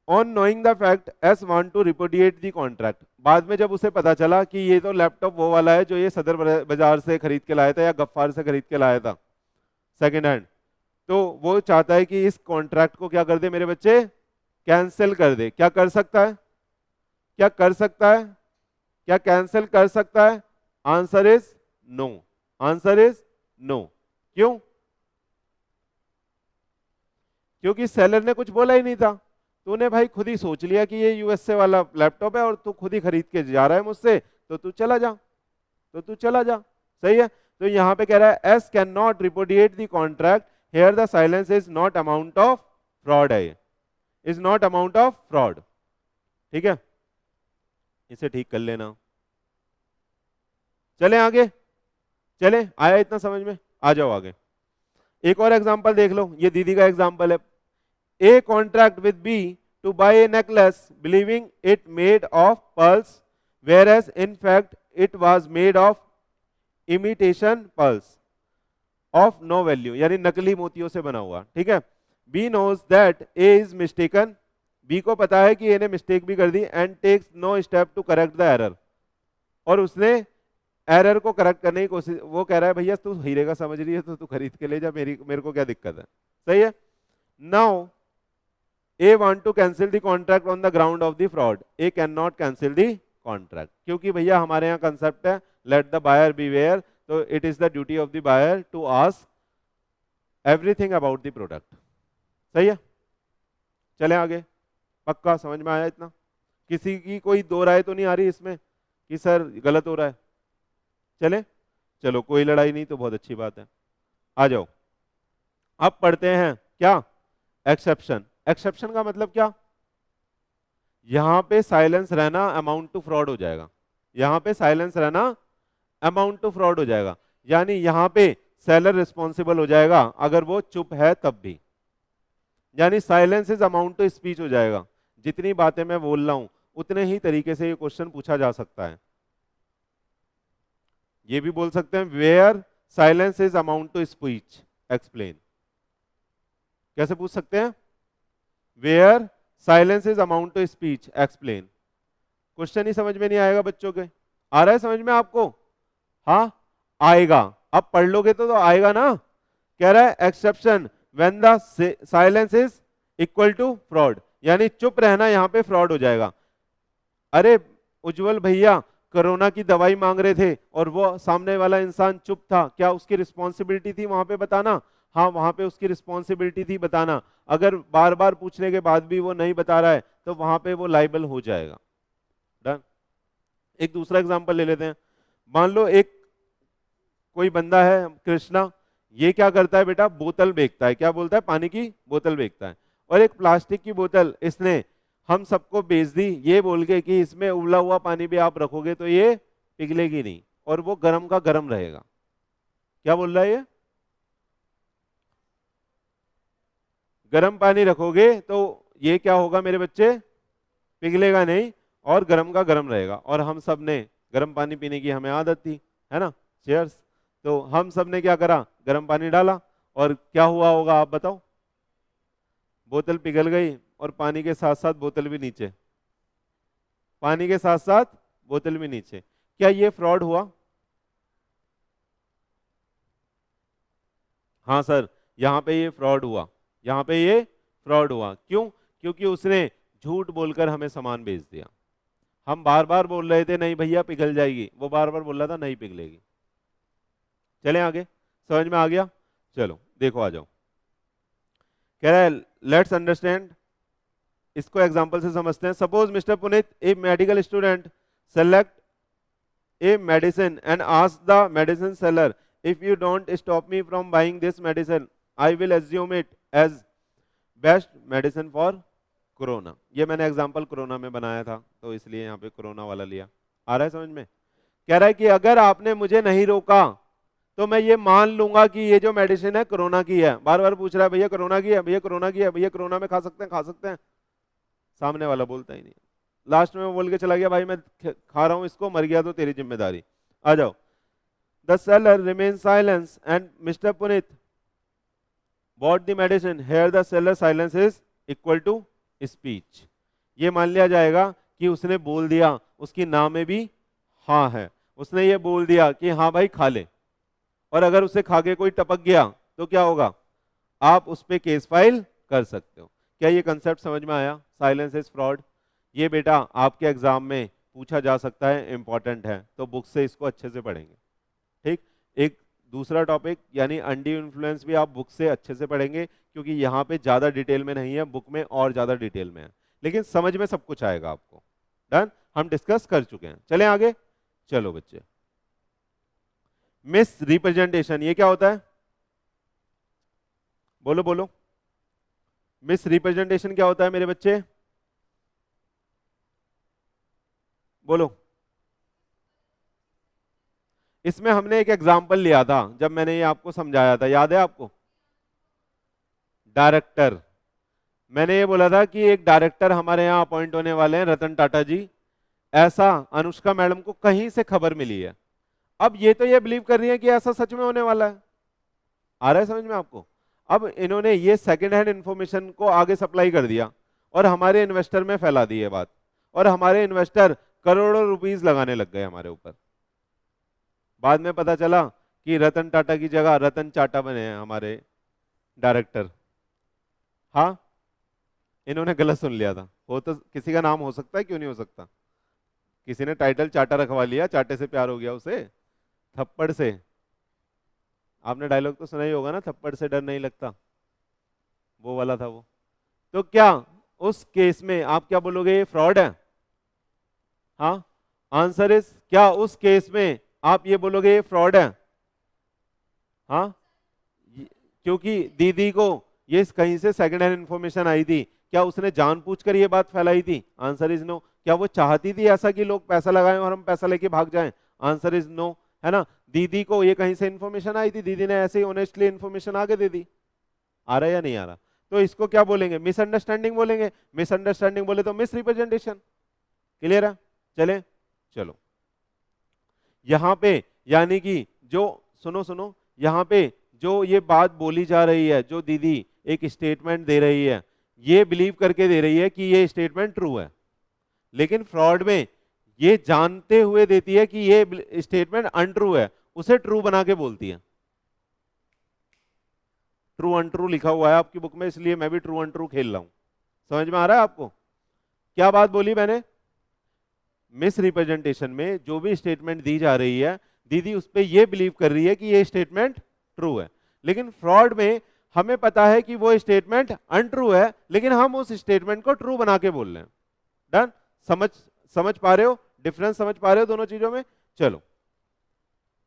[SPEAKER 1] on knowing the fact S want to repudiate the contract. बाद में जब उसे पता चला कि ये तो लैपटॉप वो वाला है जो ये सदर बाजार से खरीद के लाया था या गफ्फार से खरीद के लाया था सेकंड हैंड, तो वो चाहता है कि इस कॉन्ट्रैक्ट को क्या कर दे मेरे बच्चे, कैंसिल कर दे। क्या कर सकता है? क्या कर सकता है? क्या कैंसिल कर सकता है? Answer is no, answer is no. क्यों? क्योंकि सेलर ने कुछ बोला ही नहीं था। तूने भाई खुद ही सोच लिया कि ये यूएसए वाला लैपटॉप है और तू खुद ही खरीद के जा रहा है मुझसे, तो तू चला जा, तो तू चला जा। सही है, तो यहां पे कह रहा है S can not repudiate the contract, here the silence is not amount of fraud है, is not amount of fraud. ठीक है, इसे ठीक कर लेना। चले आगे, चले, आया इतना समझ में? आ जाओ आगे। एक और एग्जांपल देख लो, ये दीदी का एग्जांपल है। A contract with B to buy a necklace believing it made of pearls whereas in fact it was made of imitation pearls of no value, यानी नकली मोतियों से बना हुआ। ठीक है, B knows that A is mistaken, B को पता है कि ए ने मिस्टेक भी कर दी, and takes no step to correct the error, और उसने एरर को करेक्ट करने की कोशिश, वो कह रहा है भैया तू हीरे का समझ रही है तो तू खरीद के ले जा, मेरे को क्या दिक्कत है। सही है, now A want to cancel the contract on the ground of the fraud, A can not cancel the contract, क्योंकि भैया हमारे यहाँ कंसेप्ट है लेट द बायर बीवेयर, तो it is the duty of the buyer to ask everything about the product. सही है, चले आगे। पक्का समझ में आया इतना? किसी की कोई दो राय तो नहीं आ रही इसमें कि सर गलत हो रहा है? चले, चलो कोई लड़ाई नहीं तो बहुत अच्छी बात है। आ जाओ, अब पढ़ते हैं क्या, एक्सेप्शन। एक्सेप्शन का मतलब क्या? यहां पे साइलेंस रहना अमाउंट टू फ्रॉड हो जाएगा, यहां पे साइलेंस रहना अमाउंट टू फ्रॉड हो जाएगा, यानी यहां पे सेलर रिस्पॉन्सिबल हो जाएगा अगर वो चुप है तब भी, यानी silence is amount to speech हो जाएगा। जितनी बातें मैं बोल रहा हूं उतने ही तरीके से ये क्वेश्चन पूछा जा सकता है। ये भी बोल सकते हैं where silence is amount to speech, explain. कैसे पूछ सकते हैं? Where silence is amount to speech, explain. Question ही समझ में नहीं आएगा बच्चों के? आ रहा है समझ में आपको? हाँ आएगा, अब पढ़ लोगे तो आएगा ना। कह रहा है exception when the silence is equal to fraud, यानी चुप रहना यहां पे फ्रॉड हो जाएगा। अरे उज्जवल भैया कोरोना की दवाई मांग रहे थे और वो सामने वाला इंसान चुप था, क्या उसकी रिस्पॉन्सिबिलिटी थी वहां पे बताना? हाँ वहां पे उसकी रिस्पॉन्सिबिलिटी थी बताना। अगर बार बार पूछने के बाद भी वो नहीं बता रहा है तो वहां पे वो लाइबल हो जाएगा। डन। एक दूसरा एग्जांपल ले लेते हैं। मान लो एक कोई बंदा है कृष्णा, ये क्या करता है बेटा, बोतल बेचता है। क्या बोलता है? पानी की बोतल बेचता है, और एक प्लास्टिक की बोतल इसने हम सबको बेच दी ये बोल के कि इसमें उबला हुआ पानी भी आप रखोगे तो ये पिघलेगी नहीं और वो गर्म का गर्म रहेगा। क्या बोल रहा है ये? गर्म पानी रखोगे तो ये क्या होगा मेरे बच्चे, पिघलेगा नहीं और गर्म का गर्म रहेगा। और हम सब ने गर्म पानी पीने की हमें आदत थी, है ना, चीयर्स। तो हम सब ने क्या करा, गर्म पानी डाला और क्या हुआ होगा आप बताओ? बोतल पिघल गई और पानी के साथ साथ बोतल भी नीचे, पानी के साथ साथ बोतल भी नीचे। क्या ये फ्रॉड हुआ? हाँ सर, यहां पे ये फ्रॉड हुआ, यहां पे ये फ्रॉड हुआ। क्यों? क्योंकि उसने झूठ बोलकर हमें सामान बेच दिया। हम बार बार बोल रहे थे नहीं भैया पिघल जाएगी, वो बार बार बोल रहा था नहीं पिघलेगी। चलें आगे, समझ में आ गया? चलो देखो आ जाओ, कह रहा है लेट्स अंडरस्टैंड, इसको एग्जांपल से समझते हैं। Suppose mister Puneet A medical student select a medicine and ask the medicine seller, if you don't stop me from buying this medicine I will assume it as best medicine for corona. ये मैंने example corona में बनाया था तो इसलिए यहाँ पे corona वाला लिया। आ रहा है समझ में? कह रहा है कि अगर आपने मुझे नहीं रोका तो मैं ये मान लूंगा कि ये जो मेडिसिन है कोरोना की है। बार बार पूछ रहा है भैया कोरोना की है, भैया कोरोना की है, भैया कोरोना में खा सकते हैं, खा सकते हैं, सामने वाला बोलता ही नहीं। लास्ट में वो बोल के चला गया भाई मैं खा रहा हूं इसको, मर गया तो तेरी जिम्मेदारी। आ जाओ, the seller remain silence and mister Puneet bought the medicine, here the seller silence is equal to speech. ये मान लिया जाएगा कि उसने बोल दिया, उसकी ना में भी हाँ है, उसने ये बोल दिया कि हाँ भाई खा ले, और अगर उसे खा के कोई टपक गया तो क्या होगा, आप उस पर केस फाइल कर सकते हो। क्या ये कंसेप्ट समझ में आया? साइलेंस इज फ्रॉड, ये बेटा आपके एग्जाम में पूछा जा सकता है, इंपॉर्टेंट है, तो बुक से इसको अच्छे से पढ़ेंगे। ठीक, एक दूसरा टॉपिक यानी अनड्यू इन्फ्लुएंस भी आप बुक से अच्छे से पढ़ेंगे, क्योंकि यहाँ पे ज्यादा डिटेल में नहीं है, बुक में और ज्यादा डिटेल में है, लेकिन समझ में सब कुछ आएगा आपको। डन, हम डिस्कस कर चुके हैं। चलें आगे, चलो बच्चे। मिस रिप्रेजेंटेशन, ये क्या होता है? बोलो बोलो, मिस रिप्रेजेंटेशन क्या होता है मेरे बच्चे? बोलो। इसमें हमने एक एग्जाम्पल लिया था जब मैंने ये आपको समझाया था, याद है आपको? डायरेक्टर, मैंने ये बोला था कि एक डायरेक्टर हमारे यहाँ अपॉइंट होने वाले हैं, रतन टाटा जी, ऐसा अनुष्का मैडम को कहीं से खबर मिली है। अब ये तो ये बिलीव कर रही है कि ऐसा सच में होने वाला है। आ रहा है समझ में आपको? अब इन्होंने ये सेकेंड हैंड इंफॉर्मेशन को आगे सप्लाई कर दिया और हमारे इन्वेस्टर में फैला दी है बात, और हमारे इन्वेस्टर करोड़ों रुपीस लगाने लग गए हमारे ऊपर। बाद में पता चला कि रतन टाटा की जगह रतन चाटा बने हैं हमारे डायरेक्टर। हाँ, इन्होंने गलत सुन लिया था। हो तो किसी का नाम हो सकता है, क्यों नहीं हो सकता? किसी ने टाइटल चाटा रखवा लिया, चाटे से प्यार हो गया उसे, थप्पड़ से। आपने डायलॉग तो सुना ही होगा ना, थप्पड़ से डर नहीं लगता, वो वाला था वो। तो क्या उस केस में आप क्या बोलोगे, ये फ्रॉड है? हाँ, आंसर इज, क्या उस केस में आप ये बोलोगे ये फ्रॉड है? हाँ, क्योंकि दीदी को ये कहीं से सेकंड हैंड इंफॉर्मेशन आई थी, क्या उसने जानबूझकर ये बात फैलाई थी? Answer is no. क्या वो चाहती थी ऐसा कि लोग पैसा लगाएं और हम पैसा लेके भाग जाएं? आंसर इज नो, है ना? दीदी को ये कहीं से इंफॉर्मेशन आई थी, दीदी ने ऐसे ही ऑनेस्टली इंफॉर्मेशन आगे दे दी। आ रहा है या नहीं आ रहा? तो इसको क्या बोलेंगे? मिसअंडरस्टैंडिंग बोलेंगे। मिसअंडरस्टैंडिंग बोले तो मिस रिप्रेजेंटेशन। क्लियर है? चले, चलो यहां पे, यानी कि जो, सुनो सुनो, यहां पे जो ये बात बोली जा रही है, जो दीदी एक स्टेटमेंट दे रही है, ये बिलीव करके दे रही है कि ये स्टेटमेंट ट्रू है, लेकिन फ्रॉड में ये जानते हुए देती है कि ये स्टेटमेंट अनट्रू है, उसे ट्रू बना के बोलती है। ट्रू अनट्रू लिखा हुआ है आपकी बुक में, इसलिए मैं भी ट्रू अनट्रू खेल रहा हूं। समझ में आ रहा है आपको? क्या बात बोली मैंने? मिस रिप्रेजेंटेशन में जो भी स्टेटमेंट दी जा रही है, दीदी उस पर यह बिलीव कर रही है कि ये स्टेटमेंट ट्रू है, लेकिन फ्रॉड में हमें पता है कि वो स्टेटमेंट अनट्रू है, लेकिन हम उस स्टेटमेंट को ट्रू बना के बोल रहे हैं। डन? समझ पा रहे हो डिफरेंस? समझ पा रहे हो दोनों चीजों में? चलो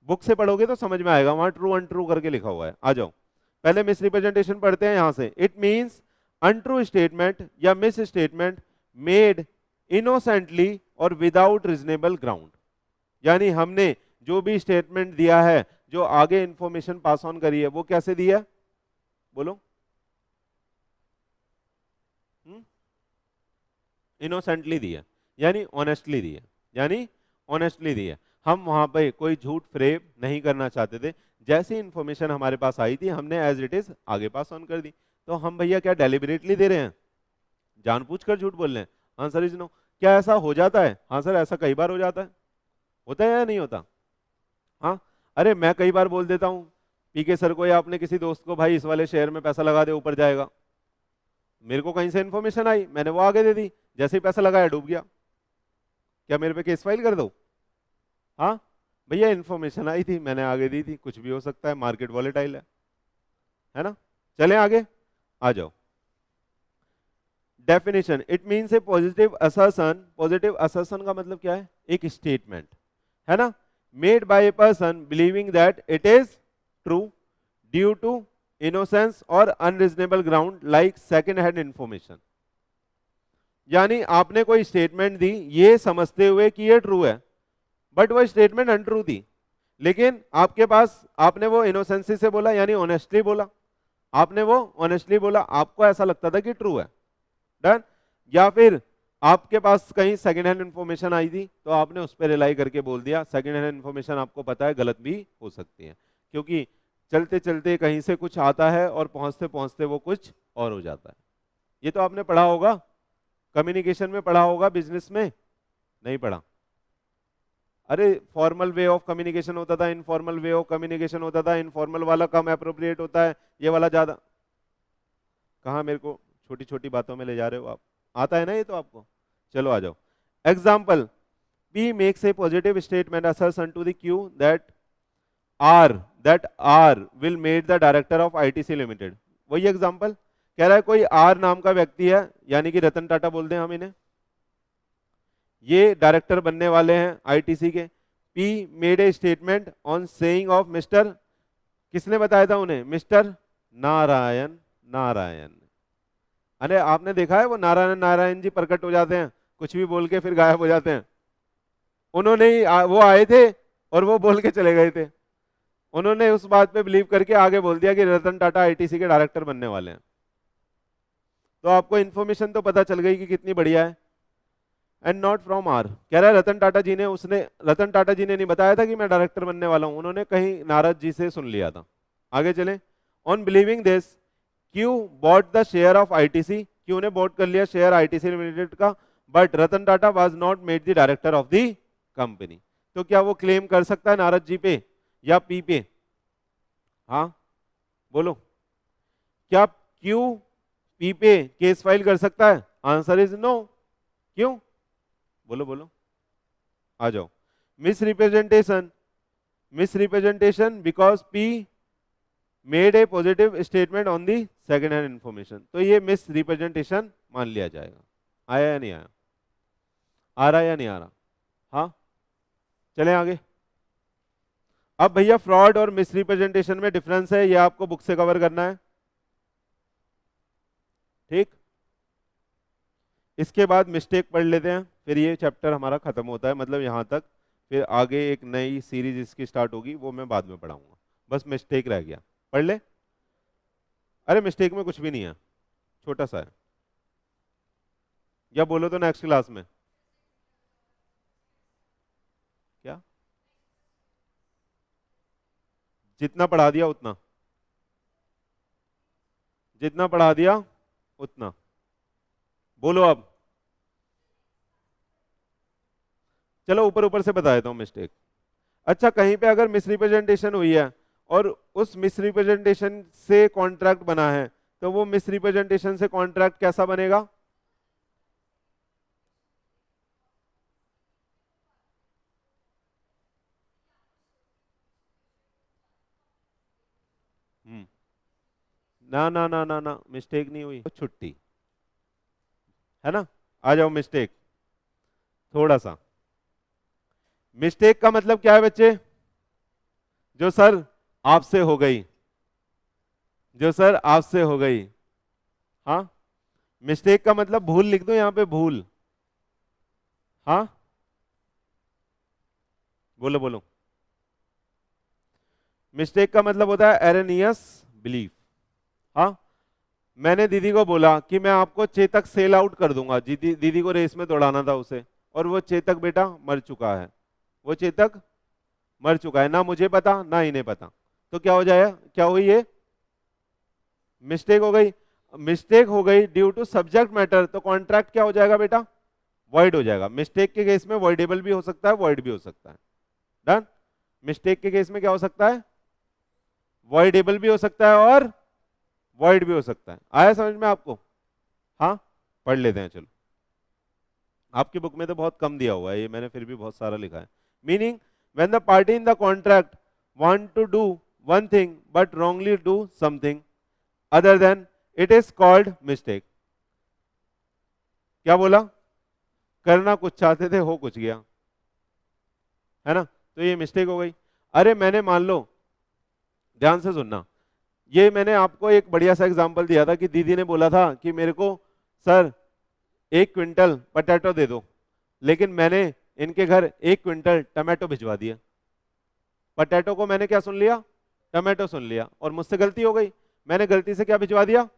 [SPEAKER 1] बुक से पढ़ोगे तो समझ में आएगा, वहां ट्रू अनट्रू करके लिखा हुआ है। आ जाओ, पहले मिस रिप्रेजेंटेशन पढ़ते हैं यहां से। इट मींस अनट्रू स्टेटमेंट या मिस स्टेटमेंट मेड इनोसेंटली और विदाउट रीजनेबल ग्राउंड, यानी हमने जो भी स्टेटमेंट दिया है, जो आगे इंफॉर्मेशन पास ऑन करी है, वो कैसे दिया? बोलो। इनोसेंटली दिया, यानी ऑनेस्टली दिया, यानी ऑनेस्टली दिया। हम वहां पे कोई झूठ फ्रेम नहीं करना चाहते थे, जैसी इंफॉर्मेशन हमारे पास आई थी हमने एज इट इज आगे पास ऑन कर दी। तो हम भैया क्या डेलिबरेटली दे रहे हैं? जानबूझकर झूठ बोल रहे हैं? Answer is no. क्या ऐसा हो जाता है? हाँ सर, ऐसा कई बार हो जाता है। होता है या नहीं होता? हाँ, अरे मैं कई बार बोल देता हूँ पीके सर को या अपने किसी दोस्त को, भाई इस वाले शेयर में पैसा लगा दे ऊपर जाएगा, मेरे को कहीं से इन्फॉर्मेशन आई, मैंने वो आगे दे दी, जैसे ही पैसा लगाया डूब गया, क्या मेरे पे केस फाइल कर दो? हाँ भैया इन्फॉर्मेशन आई थी, मैंने आगे दी थी, कुछ भी हो सकता है, मार्केट वॉलेटाइल है ना। चले आगे, आ जाओ। Definition, it means a positive assertion. Positive assertion का मतलब क्या है? एक स्टेटमेंट, है ना, made by a person believing that it is true due to innocence और unreasonable ground like second hand information. यानी आपने कोई स्टेटमेंट दी ये समझते हुए कि ये ट्रू है, बट वो स्टेटमेंट अनट्रू थी, लेकिन आपके पास, आपने वो इनोसेंसी से बोला, यानी ऑनेस्टली बोला, आपने वो ऑनेस्टली बोला, आपको ऐसा लगता था कि ट्रू है, डन। या फिर आपके पास कहीं सेकंड हैंड इंफॉर्मेशन आई थी तो आपने उस पर रिलाई करके बोल दिया। सेकंड हैंड इंफॉर्मेशन आपको पता है गलत भी हो सकती है, क्योंकि चलते चलते कहीं से कुछ आता है और पहुंचते पहुंचते वो कुछ और हो जाता है। ये तो आपने पढ़ा होगा, कम्युनिकेशन में पढ़ा होगा, बिजनेस में नहीं पढ़ा? अरे फॉर्मल वे ऑफ कम्युनिकेशन होता था, इनफॉर्मल वे ऑफ कम्युनिकेशन होता था, इनफॉर्मल वाला कम अप्रोप्रिएट होता है, ये वाला ज्यादा। कहाँ मेरे को छोटी छोटी बातों में ले जा रहे हो आप? आता है ना ये तो आपको। चलो आ जाओ। Example, P makes a positive statement assertion to the Q that R will make the director of ITC Limited। वही एग्जाम्पल कह रहा है, कोई R नाम का व्यक्ति है, यानी कि रतन टाटा बोल दें हम इन्हें, ये डायरेक्टर बनने वाले हैं आईटीसी के। P made a statement on saying of mister, किसने बताया था उन्हें? मिस्टर नारायण नारायण। अरे आपने देखा है वो नारायण नारायण जी प्रकट हो जाते हैं, कुछ भी बोल के फिर गायब हो जाते हैं। उन्होंने ही वो आए थे और वो बोल के चले गए थे, उन्होंने उस बात पे बिलीव करके आगे बोल दिया कि रतन टाटा आईटीसी के डायरेक्टर बनने वाले हैं। तो आपको इन्फॉर्मेशन तो पता चल गई कि कितनी बढ़िया है। एंड नॉट फ्रॉम आर, कह रहा है रतन टाटा जी ने, उसने रतन टाटा जी ने नहीं बताया था कि मैं डायरेक्टर बनने वाला हूं, उन्होंने कहीं नारद जी से सुन लिया था। आगे चले। On believing this Q bought the share of ITC, Q ने बॉट कर लिया शेयर आईटीसी लिमिटेड का, but Ratan Tata was not made the director of the company. तो क्या वो क्लेम कर सकता है नारद जी पे या पी पे? हाँ बोलो, क्या क्यू पी पे केस फाइल कर सकता है? Answer is no. क्यों? बोलो बोलो, आ जाओ। Misrepresentation, misrepresentation because P made a positive statement on the second hand information, तो ये मिस रिप्रेजेंटेशन मान लिया जाएगा। आया या नहीं आया? आ रहा या नहीं आ रहा? हाँ चलें आगे। अब भैया फ्रॉड और मिस रिप्रेजेंटेशन में डिफरेंस है, ये आपको बुक से कवर करना है, ठीक। इसके बाद मिस्टेक पढ़ लेते हैं, फिर ये चैप्टर हमारा खत्म होता है, मतलब यहाँ तक। फिर आगे एक नई सीरीज इसकी स्टार्ट होगी, वो मैं बाद में पढ़ाऊंगा। बस मिस्टेक रह गया, पढ़ ले। अरे मिस्टेक में कुछ भी नहीं है, छोटा सा है, या बोलो तो नेक्स्ट क्लास में। क्या? जितना पढ़ा दिया उतना, जितना पढ़ा दिया उतना। बोलो अब। चलो ऊपर ऊपर से बता देता हूँ मिस्टेक। अच्छा, कहीं पे अगर मिसरिप्रेजेंटेशन हुई है और उस मिसरिप्रेजेंटेशन से कॉन्ट्रैक्ट बना है, तो वो मिसरिप्रेजेंटेशन से कॉन्ट्रैक्ट कैसा बनेगा? ना ना ना ना ना, मिस्टेक नहीं हुई, तो छुट्टी है ना। आ जाओ मिस्टेक, थोड़ा सा। मिस्टेक का मतलब क्या है बच्चे? जो सर आपसे हो गई, जो सर आपसे हो गई। हाँ, मिस्टेक का मतलब भूल लिख दो यहां पे, भूल। हाँ बोलो बोलो। मिस्टेक का मतलब होता है एरनियस बिलीफ। हाँ, मैंने दीदी को बोला कि मैं आपको चेतक सेल आउट कर दूंगा, दीदी को रेस में दौड़ाना था उसे, और वो चेतक बेटा मर चुका है, वो चेतक मर चुका है, ना मुझे पता ना इन्हें पता। तो क्या हो जाएगा? क्या हुई ये? मिस्टेक हो गई। मिस्टेक हो गई ड्यू टू सब्जेक्ट मैटर, तो कॉन्ट्रैक्ट क्या हो जाएगा बेटा? वॉइड हो जाएगा। मिस्टेक के केस में वॉइडेबल भी हो सकता है, वॉइड भी हो सकता है। डन। मिस्टेक के केस में क्या हो सकता है? वॉइडेबल भी हो सकता है और वॉइड भी हो सकता है। आया समझ में आपको? हाँ पढ़ लेते हैं चलो, आपकी बुक में तो बहुत कम दिया हुआ है, ये मैंने फिर भी बहुत सारा लिखा है। Meaning when the party in the contract want to do one thing but wrongly do something other then it is called mistake. क्या बोला? करना कुछ चाहते थे, हो कुछ गया, है ना, तो ये मिस्टेक हो गई। अरे मैंने मान लो, ध्यान से सुनना, ये मैंने आपको एक बढ़िया सा एग्जांपल दिया था कि दीदी ने बोला था कि मेरे को सर 1 क्विंटल पटेटो दे दो, लेकिन मैंने इनके घर 1 क्विंटल टमाटो भिजवा दिया। पटेटो को मैंने क्या सुन लिया? टमाटो सुन लिया, और मुझसे गलती हो गई, मैंने गलती से क्या भिजवा दिया?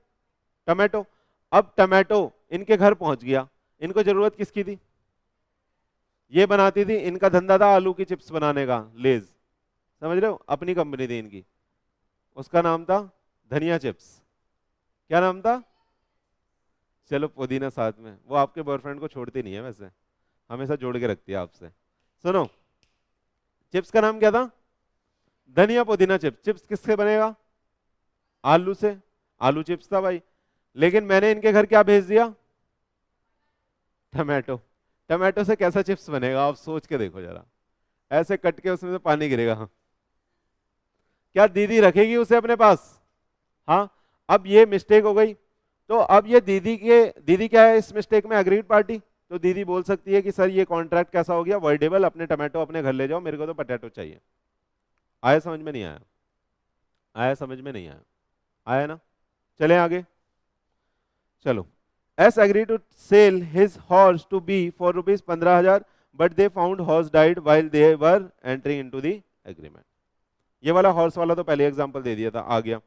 [SPEAKER 1] टमाटो। अब टमाटो इनके घर पहुंच गया, इनको जरूरत किसकी थी? ये बनाती थी, इनका धंधा था आलू की चिप्स बनाने का, लेज, समझ रहे हो, अपनी कंपनी थी इनकी, उसका नाम था धनिया चिप्स। क्या नाम था? चलो पुदीना साथ में, वो आपके बॉयफ्रेंड को छोड़ती नहीं है वैसे, हमेशा जोड़ के रखती है आपसे। सुनो, चिप्स का नाम क्या था? धनिया पुदीना चिप्स। चिप्स किससे बनेगा? आलू से, आलू चिप्स था भाई। लेकिन मैंने इनके घर क्या भेज दिया? टमाटो। टमाटो से कैसा चिप्स बनेगा आप सोच के देखो जरा, ऐसे कट के उसमें से पानी गिरेगा। क्या दीदी रखेगी उसे अपने पास? हाँ। अब ये मिस्टेक हो गई, तो अब ये दीदी क्या है इस मिस्टेक में? Agreed party. तो दीदी बोल सकती है कि सर ये कॉन्ट्रैक्ट कैसा हो गया? वर्डेबल, अपने टमाटो अपने घर ले जाओ, मेरे को तो पटेटो चाहिए। आया समझ में? नहीं आया? आया समझ में? नहीं आया? आया ना? चले आगे, चलो। S agree to sell his horse to B for ₹15,000 but they found horse died while they were entering into the agreement. ये वाला हॉर्स वाला तो पहले एग्जांपल दे दिया था, आ गया।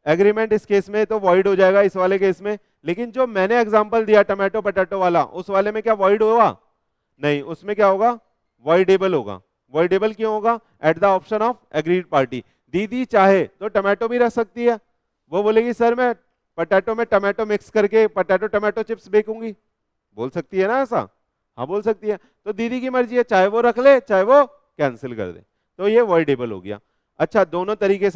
[SPEAKER 1] एग्रीमेंट इस केस में तो वॉइड हो जाएगा इस वाले केस में, लेकिन जो मैंने एग्जांपल दिया टमाटो पटेटो वाला, उस वाले में क्या वॉइड होगा? नहीं, उसमें क्या होगा? वॉइडेबल होगा। वॉइडेबल क्यों होगा? Eight the option of agreed party. दीदी चाहे तो टमाटो भी रख सकती है, वो बोलेगी सर मैं पटेटो में टमाटो मिक्स करके पटेटो टमाटो चिप्स बेचूंगी, बोल सकती है ना ऐसा? हाँ बोल सकती है। तो दीदी की मर्जी है, चाहे वो रख ले चाहे वो कैंसिल कर दे, तो ये वॉइडेबल हो गया। अच्छा, दोनों तरीके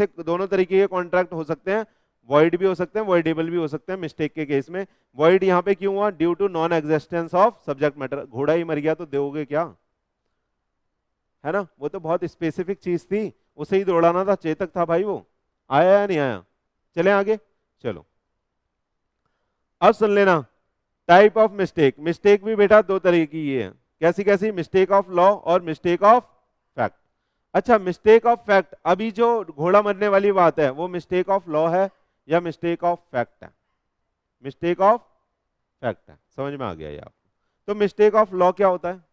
[SPEAKER 1] के कॉन्ट्रैक्ट हो सकते हैं, वॉइड भी हो सकते हैं, वॉइडेबल भी हो सकते हैं मिस्टेक के केस में। वॉइड यहाँ पे क्यों हुआ? Due to non existence of subject matter. घोड़ा ही मर गया तो दोगे क्या? है ना, वो तो बहुत स्पेसिफिक चीज थी, उसे ही दौड़ाना था, चेतक था भाई वो। आया या नहीं आया? चले आगे, चलो। अब सुन लेना, टाइप ऑफ मिस्टेक। मिस्टेक भी बेटा दो तरह की है। कैसी कैसी? मिस्टेक ऑफ लॉ और मिस्टेक ऑफ फैक्ट। अच्छा, मिस्टेक ऑफ फैक्ट, अभी जो घोड़ा मरने वाली बात है वो मिस्टेक ऑफ लॉ है या मिस्टेक ऑफ फैक्ट है? मिस्टेक ऑफ फैक्ट है। समझ में आ गया ये आपको? तो मिस्टेक ऑफ लॉ क्या होता है?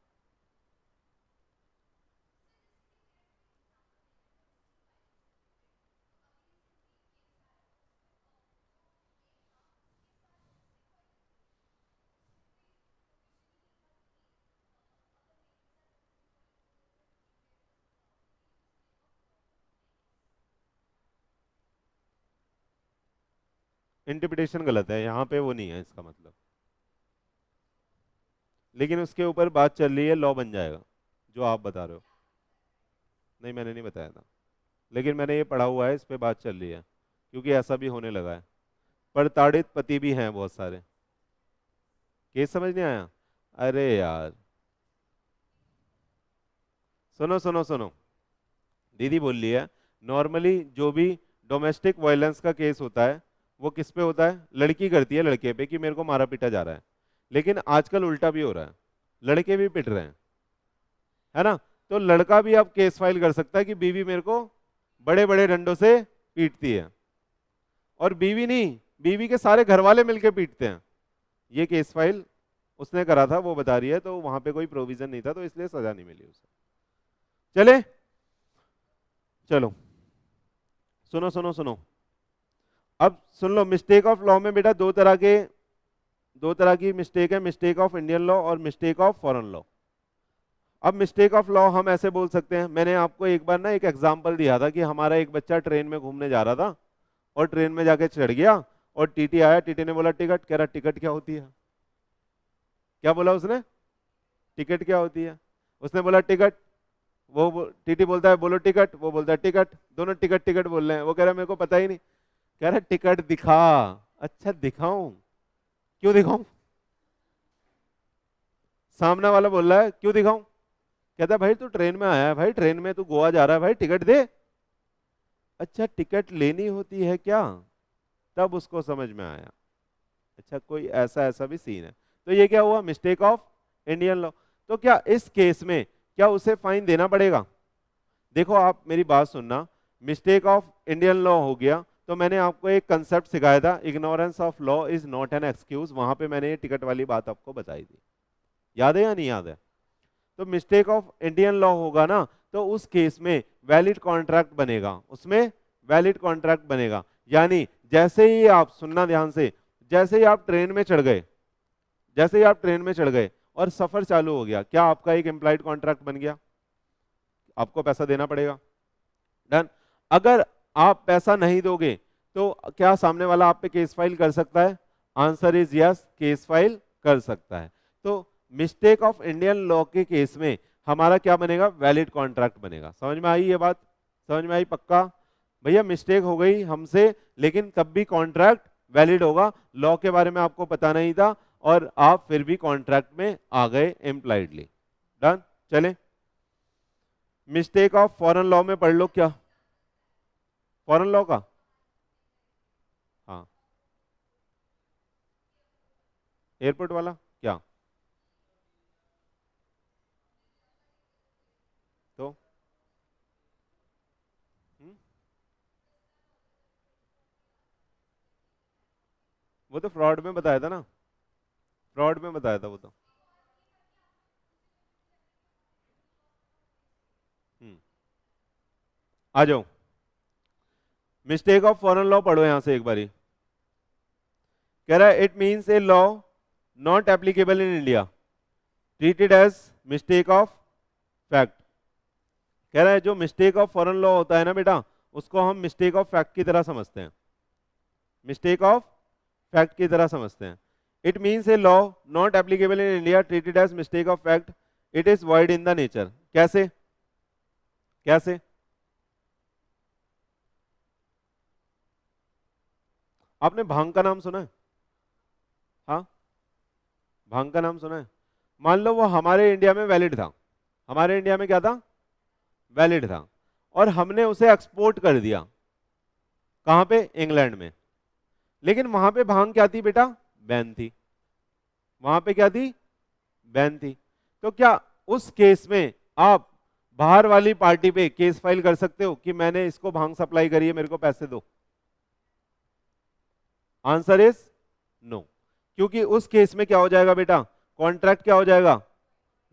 [SPEAKER 1] इंटरप्रिटेशन गलत है यहाँ पे, वो नहीं है इसका मतलब, लेकिन उसके ऊपर बात चल रही है, लॉ बन जाएगा जो आप बता रहे हो। नहीं मैंने नहीं बताया था, लेकिन मैंने ये पढ़ा हुआ है, इस पे बात चल रही है, क्योंकि ऐसा भी होने लगा है। प्रताड़ित पति भी हैं बहुत सारे। केस समझ नहीं आया? अरे यार, सुनो सुनो सुनो, दीदी बोल रही है नॉर्मली जो भी डोमेस्टिक वायलेंस का केस होता है वो किस पे होता है? लड़की करती है लड़के पे कि मेरे को मारा पीटा जा रहा है, लेकिन आजकल उल्टा भी हो रहा है, लड़के भी पिट रहे हैं, है ना। तो लड़का भी अब केस फाइल कर सकता है कि बीवी मेरे को बड़े बड़े डंडों से पीटती है, और बीवी नहीं, बीवी के सारे घर वाले मिलके पीटते हैं। ये केस फाइल उसने करा था, वो बता रही है, तो वहां पे कोई प्रोविजन नहीं था, तो इसलिए सजा नहीं मिली उसे। चले, चलो, सुनो सुनो सुनो, अब सुन लो, मिस्टेक ऑफ लॉ में बेटा दो तरह की मिस्टेक है, मिस्टेक ऑफ इंडियन लॉ और मिस्टेक ऑफ फॉरेन लॉ। अब मिस्टेक ऑफ लॉ हम ऐसे बोल सकते हैं, मैंने आपको एक बार ना एक एग्जांपल दिया था कि हमारा एक बच्चा ट्रेन में घूमने जा रहा था और ट्रेन में जाके चढ़ गया, और टीटी आया, टीटी ने बोला टिकट, कह रहा टिकट क्या होती है? क्या बोला उसने? टिकट क्या होती है? उसने बोला टिकट, टीटी बोलता है बोलो टिकट, वो बोलता है टिकट, दोनों टिकट टिकट बोल रहे हैं। वो कह रहा है मेरे को पता ही नहीं। कह रहा टिकट दिखा। अच्छा दिखाऊं? क्यों दिखाऊं? सामने वाला बोल रहा है क्यों दिखाऊं? कहता है भाई तू ट्रेन में आया है, भाई ट्रेन में तू गोवा जा रहा है, भाई टिकट दे। अच्छा टिकट लेनी होती है क्या? तब उसको समझ में आया, अच्छा कोई ऐसा ऐसा भी सीन है। तो ये क्या हुआ? Mistake of Indian law. तो क्या इस केस में क्या उसे फाइन देना पड़ेगा? देखो आप मेरी बात सुनना, मिस्टेक ऑफ इंडियन लॉ हो गया तो मैंने आपको एक कंसेप्ट सिखाया था, ignorance of law is not an excuse, वहां पे मैंने ये टिकट वाली बात आपको बताई थी, याद है या नहीं याद है? तो मिस्टेक ऑफ इंडियन लॉ होगा ना, तो उस केस में वैलिड कॉन्ट्रैक्ट बनेगा, उसमें वैलिड कॉन्ट्रैक्ट बनेगा। यानी जैसे ही आप, सुनना ध्यान से, जैसे ही आप ट्रेन में चढ़ गए, जैसे ही आप ट्रेन में चढ़ गए और सफर चालू हो गया, क्या आपका एक एम्प्लॉयड कॉन्ट्रैक्ट बन गया? आपको पैसा देना पड़ेगा। डन। अगर आप पैसा नहीं दोगे तो क्या सामने वाला आप पे केस फाइल कर सकता है? Answer is yes, case file कर सकता है। तो मिस्टेक ऑफ इंडियन लॉ के केस में हमारा क्या बनेगा? वैलिड कॉन्ट्रैक्ट बनेगा। समझ में आई ये बात? समझ में आई पक्का? भैया मिस्टेक हो गई हमसे, लेकिन तब भी कॉन्ट्रैक्ट वैलिड होगा, लॉ के बारे में आपको पता नहीं था और आप फिर भी कॉन्ट्रैक्ट में आ गए एम्प्लॉयडली। डन। चले मिस्टेक ऑफ फॉरेन लॉ में पढ़ लो, क्या फॉरेन लॉ का? हाँ एयरपोर्ट वाला क्या? तो हम्म, वो तो फ्रॉड में बताया था ना, फ्रॉड में बताया था वो तो। हम्म, आ जाओ, मिस्टेक ऑफ फॉरेन लॉ पढ़ो यहां से एक बारी। कह रहा है it means a law not applicable in India treated as mistake of fact. कह रहा है जो मिस्टेक ऑफ फॉरेन लॉ होता है ना बेटा, उसको हम मिस्टेक ऑफ फैक्ट की तरह समझते हैं, मिस्टेक ऑफ फैक्ट की तरह समझते हैं। It means a law not applicable in India treated as mistake of fact, it is wide in the nature. कैसे? कैसे? आपने भांग का नाम सुना है? हाँ भांग का नाम सुना है? मान लो वो हमारे इंडिया में वैलिड था, हमारे इंडिया में क्या था? वैलिड था, और हमने उसे एक्सपोर्ट कर दिया, कहां पे? इंग्लैंड में। लेकिन वहां पे भांग क्या थी बेटा? बैन थी। वहां पे क्या थी? बैन थी। तो क्या उस केस में आप बाहर वाली पार्टी पे केस फाइल कर सकते हो कि मैंने इसको भांग सप्लाई करी है, मेरे को पैसे दो? Answer is no. क्योंकि उस केस में क्या हो जाएगा बेटा? कॉन्ट्रैक्ट क्या हो जाएगा?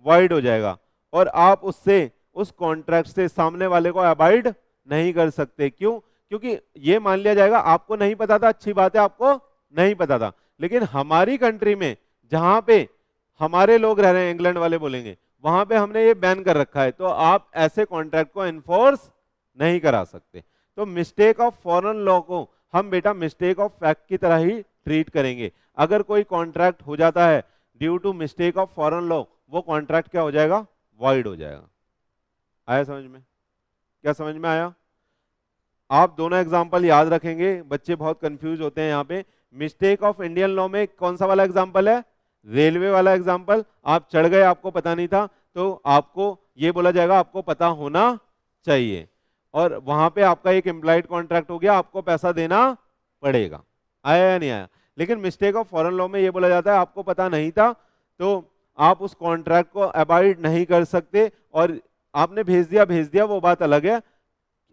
[SPEAKER 1] वाइड हो जाएगा, और आप उससे, उस कॉन्ट्रैक्ट से सामने वाले को अबाइड नहीं कर सकते। क्यों? क्योंकि ये मान लिया जाएगा आपको नहीं पता था, अच्छी बात है आपको नहीं पता था, लेकिन हमारी कंट्री में जहां पे हमारे लोग रह रहे हैं, इंग्लैंड वाले बोलेंगे, वहां पे हमने ये बैन कर रखा है, तो आप ऐसे कॉन्ट्रैक्ट को एनफोर्स नहीं करा सकते। तो मिस्टेक ऑफ फॉरेन लॉ को हम बेटा मिस्टेक ऑफ फैक्ट की तरह ही ट्रीट करेंगे। अगर कोई कॉन्ट्रैक्ट हो जाता है due to mistake of foreign law, वो कॉन्ट्रैक्ट क्या हो जाएगा? वॉइड हो जाएगा। आया समझ में? क्या समझ में आया? आप दोनों एग्जांपल याद रखेंगे, बच्चे बहुत कंफ्यूज होते हैं यहाँ पे। मिस्टेक ऑफ इंडियन लॉ में कौन सा वाला एग्जांपल है? रेलवे वाला एग्जांपल। आप चढ़ गए, आपको पता नहीं था, तो आपको ये बोला जाएगा आपको पता होना चाहिए, और वहां पे आपका एक एम्प्लॉयड कॉन्ट्रैक्ट हो गया, आपको पैसा देना पड़ेगा। आया या नहीं आया? लेकिन मिस्टेक ऑफ फॉरेन लॉ में ये बोला जाता है आपको पता नहीं था, तो आप उस कॉन्ट्रैक्ट को अवॉइड नहीं कर सकते, और आपने भेज दिया वो बात अलग है,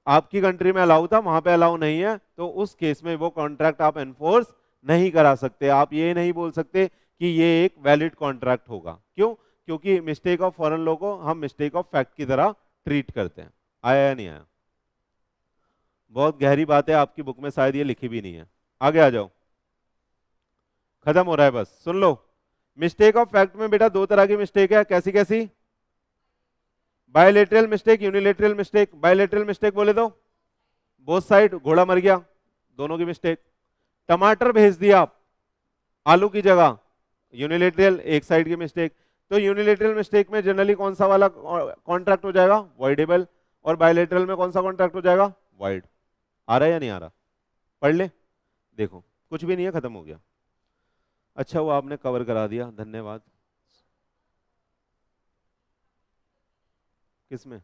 [SPEAKER 1] आपकी कंट्री में अलाउ था, वहां पे अलाउ नहीं है, तो उस केस में वो कॉन्ट्रैक्ट आप एनफोर्स नहीं करा सकते। आप ये नहीं बोल सकते कि ये एक वैलिड कॉन्ट्रैक्ट होगा। क्यों? क्योंकि मिस्टेक ऑफ फॉरेन लॉ को हम मिस्टेक ऑफ फैक्ट की तरह ट्रीट करते हैं। आया या नहीं आया? बहुत गहरी बात है, आपकी बुक में शायद ये लिखी भी नहीं है। आगे आ जाओ, खत्म हो रहा है, बस सुन लो। मिस्टेक ऑफ फैक्ट में बेटा दो तरह की मिस्टेक है। कैसी कैसी? Bilateral mistake, unilateral mistake. Bilateral mistake बोले तो बोथ साइड, घोड़ा मर गया, दोनों की मिस्टेक। टमाटर भेज दिया आप आलू की जगह, यूनिलेटरल, एक साइड की मिस्टेक। तो यूनिलेटरल मिस्टेक में जनरली कौन सा वाला कॉन्ट्रैक्ट हो जाएगा? वॉइडेबल। और बायलेटरल में कौन सा कॉन्ट्रैक्ट हो जाएगा? वाइड। आ रहा है या नहीं आ रहा? पढ़ ले, देखो कुछ भी नहीं है, खत्म हो गया। अच्छा वो आपने कवर करा दिया, धन्यवाद। किसमें?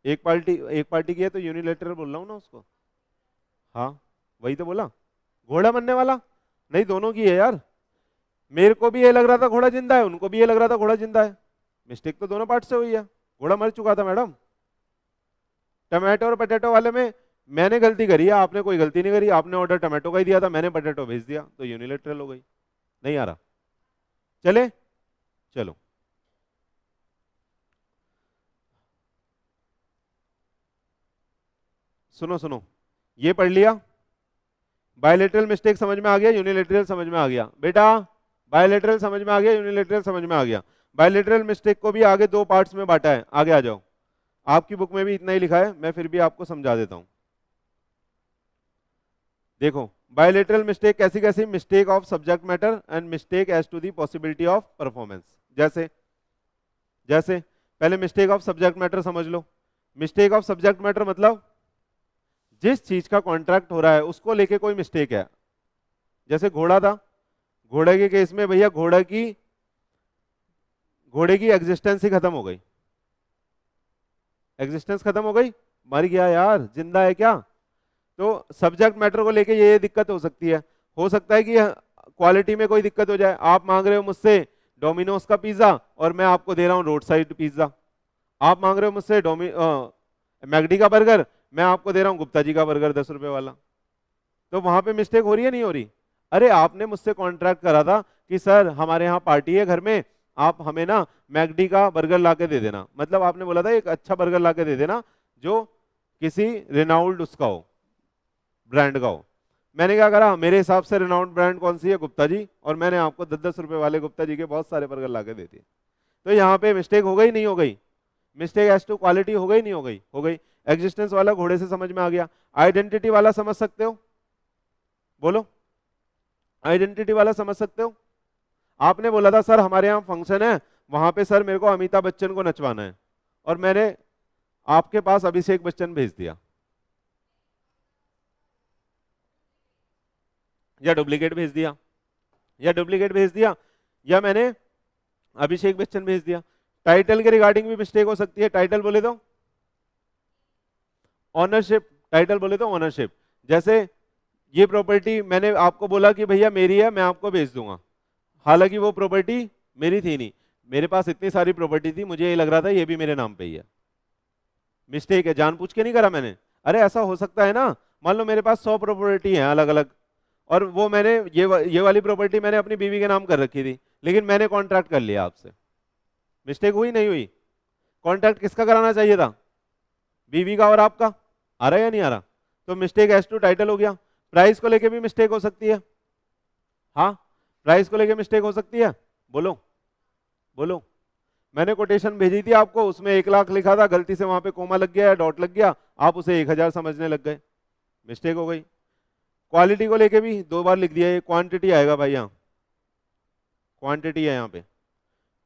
[SPEAKER 1] एक पार्टी की है तो यूनिलेटरल बोल रहा हूँ ना उसको। हाँ वही तो बोला, घोड़ा बनने वाला। नहीं दोनों की है यार, मेरे को भी ये लग रहा था घोड़ा जिंदा है, उनको भी ये लग रहा था घोड़ा जिंदा है। मिस्टेक तो दोनों पार्ट से हुई है, घोड़ा मर चुका था मैडम। टमाटो और पटेटो वाले में मैंने गलती करी है, आपने कोई गलती नहीं करी, आपने ऑर्डर टमाटो का ही दिया था, मैंने पटेटो भेज दिया, तो यूनिलेटरल हो गई। नहीं आ रहा, चले चलो। सुनो सुनो, ये पढ़ लिया, बायलेटरल मिस्टेक समझ में आ गया, यूनिलेटरल समझ में आ गया बेटा, बायलेटरल समझ में आ गया, यूनिलेटरल समझ में आ गया। बायलेटरल मिस्टेक को भी आगे दो पार्ट्स में बांटा है, आगे आ जाओ। आपकी बुक में भी इतना ही लिखा है, मैं फिर भी आपको समझा देता हूं। देखो बायलेटरल मिस्टेक कैसी कैसी, mistake of subject matter and mistake as to the possibility of performance. जैसे जैसे पहले मिस्टेक ऑफ सब्जेक्ट मैटर समझ लो। मिस्टेक ऑफ सब्जेक्ट मैटर मतलब जिस चीज का कॉन्ट्रैक्ट हो रहा है उसको लेके कोई मिस्टेक है। जैसे घोड़ा था, घोड़े के केस में भैया घोड़े की एग्जिस्टेंस ही खत्म हो गई, एग्जिस्टेंस खत्म हो गई, मर गया यार, जिंदा है क्या? तो सब्जेक्ट मैटर को लेके ये दिक्कत हो सकती है। हो सकता है कि क्वालिटी में कोई दिक्कत हो जाए, आप मांग रहे हो मुझसे डोमिनोज का पिज्जा और मैं आपको दे रहा हूँ रोड साइड पिज्जा। आप मांग रहे हो मुझसे मैगडी का बर्गर, मैं आपको दे रहा हूँ गुप्ता जी का बर्गर 10 रुपए वाला। तो वहां पे मिस्टेक हो रही है नहीं हो रही? अरे आपने मुझसे कॉन्ट्रैक्ट करा था कि सर हमारे यहाँ पार्टी है घर में, आप हमें ना मैगडी का बर्गर ला के दे देना, मतलब आपने बोला था एक अच्छा बर्गर ला के दे देना जो किसी रिनाउल्ड उसका हो, ब्रांड का हो। मैंने क्या करा, मेरे हिसाब से रिनाउंड ब्रांड कौन सी है, गुप्ता जी, और मैंने आपको 10-10 रुपए वाले गुप्ता जी के बहुत सारे बर्गर ला के दे दिए। तो यहाँ पे मिस्टेक हो गई नहीं हो गई? मिस्टेक एज टू क्वालिटी हो गई नहीं हो गई? हो गई। एग्जिस्टेंस वाला घोड़े से समझ में आ गया। आइडेंटिटी वाला समझ सकते हो? बोलो, आइडेंटिटी वाला समझ सकते हो? आपने बोला था सर हमारे यहाँ फंक्शन है, वहां पे सर मेरे को अमिताभ बच्चन को नचवाना है, और मैंने आपके पास अभिषेक बच्चन भेज दिया, या डुप्लीकेट भेज दिया, या मैंने अभिषेक बच्चन भेज दिया। टाइटल के रिगार्डिंग भी मिस्टेक हो सकती है, टाइटल बोले तो ऑनरशिप, टाइटल बोले तो ऑनरशिप। जैसे ये प्रॉपर्टी मैंने आपको बोला कि भैया मेरी है, मैं आपको भेज दूंगा, हालांकि वो प्रॉपर्टी मेरी थी नहीं, मेरे पास इतनी सारी प्रॉपर्टी थी, मुझे ये लग रहा था ये भी मेरे नाम पे ही है। मिस्टेक है, जानबूझ के नहीं करा मैंने। अरे ऐसा हो सकता है ना, मान लो मेरे पास 100 प्रॉपर्टी है अलग अलग, और वो मैंने ये वाली प्रॉपर्टी मैंने अपनी बीवी के नाम कर रखी थी, लेकिन मैंने कॉन्ट्रैक्ट कर लिया आपसे। मिस्टेक हुई नहीं हुई? कॉन्ट्रैक्ट किसका कराना चाहिए था, बीवी का और आपका। आ रहा है या नहीं आ रहा? तो मिस्टेक एज टू टाइटल हो गया। प्राइस को लेके भी मिस्टेक हो सकती है, हाँ प्राइस को लेके मिस्टेक हो सकती है। बोलो बोलो, मैंने कोटेशन भेजी थी आपको, उसमें 1 लाख लिखा था, गलती से वहां पे कोमा लग गया या डॉट लग गया, आप उसे 1000 समझने लग गए, मिस्टेक हो गई। क्वालिटी को लेके भी 2 बार लिख दिया, ये क्वांटिटी आएगा भाई, यहाँ क्वांटिटी है यहाँ पे।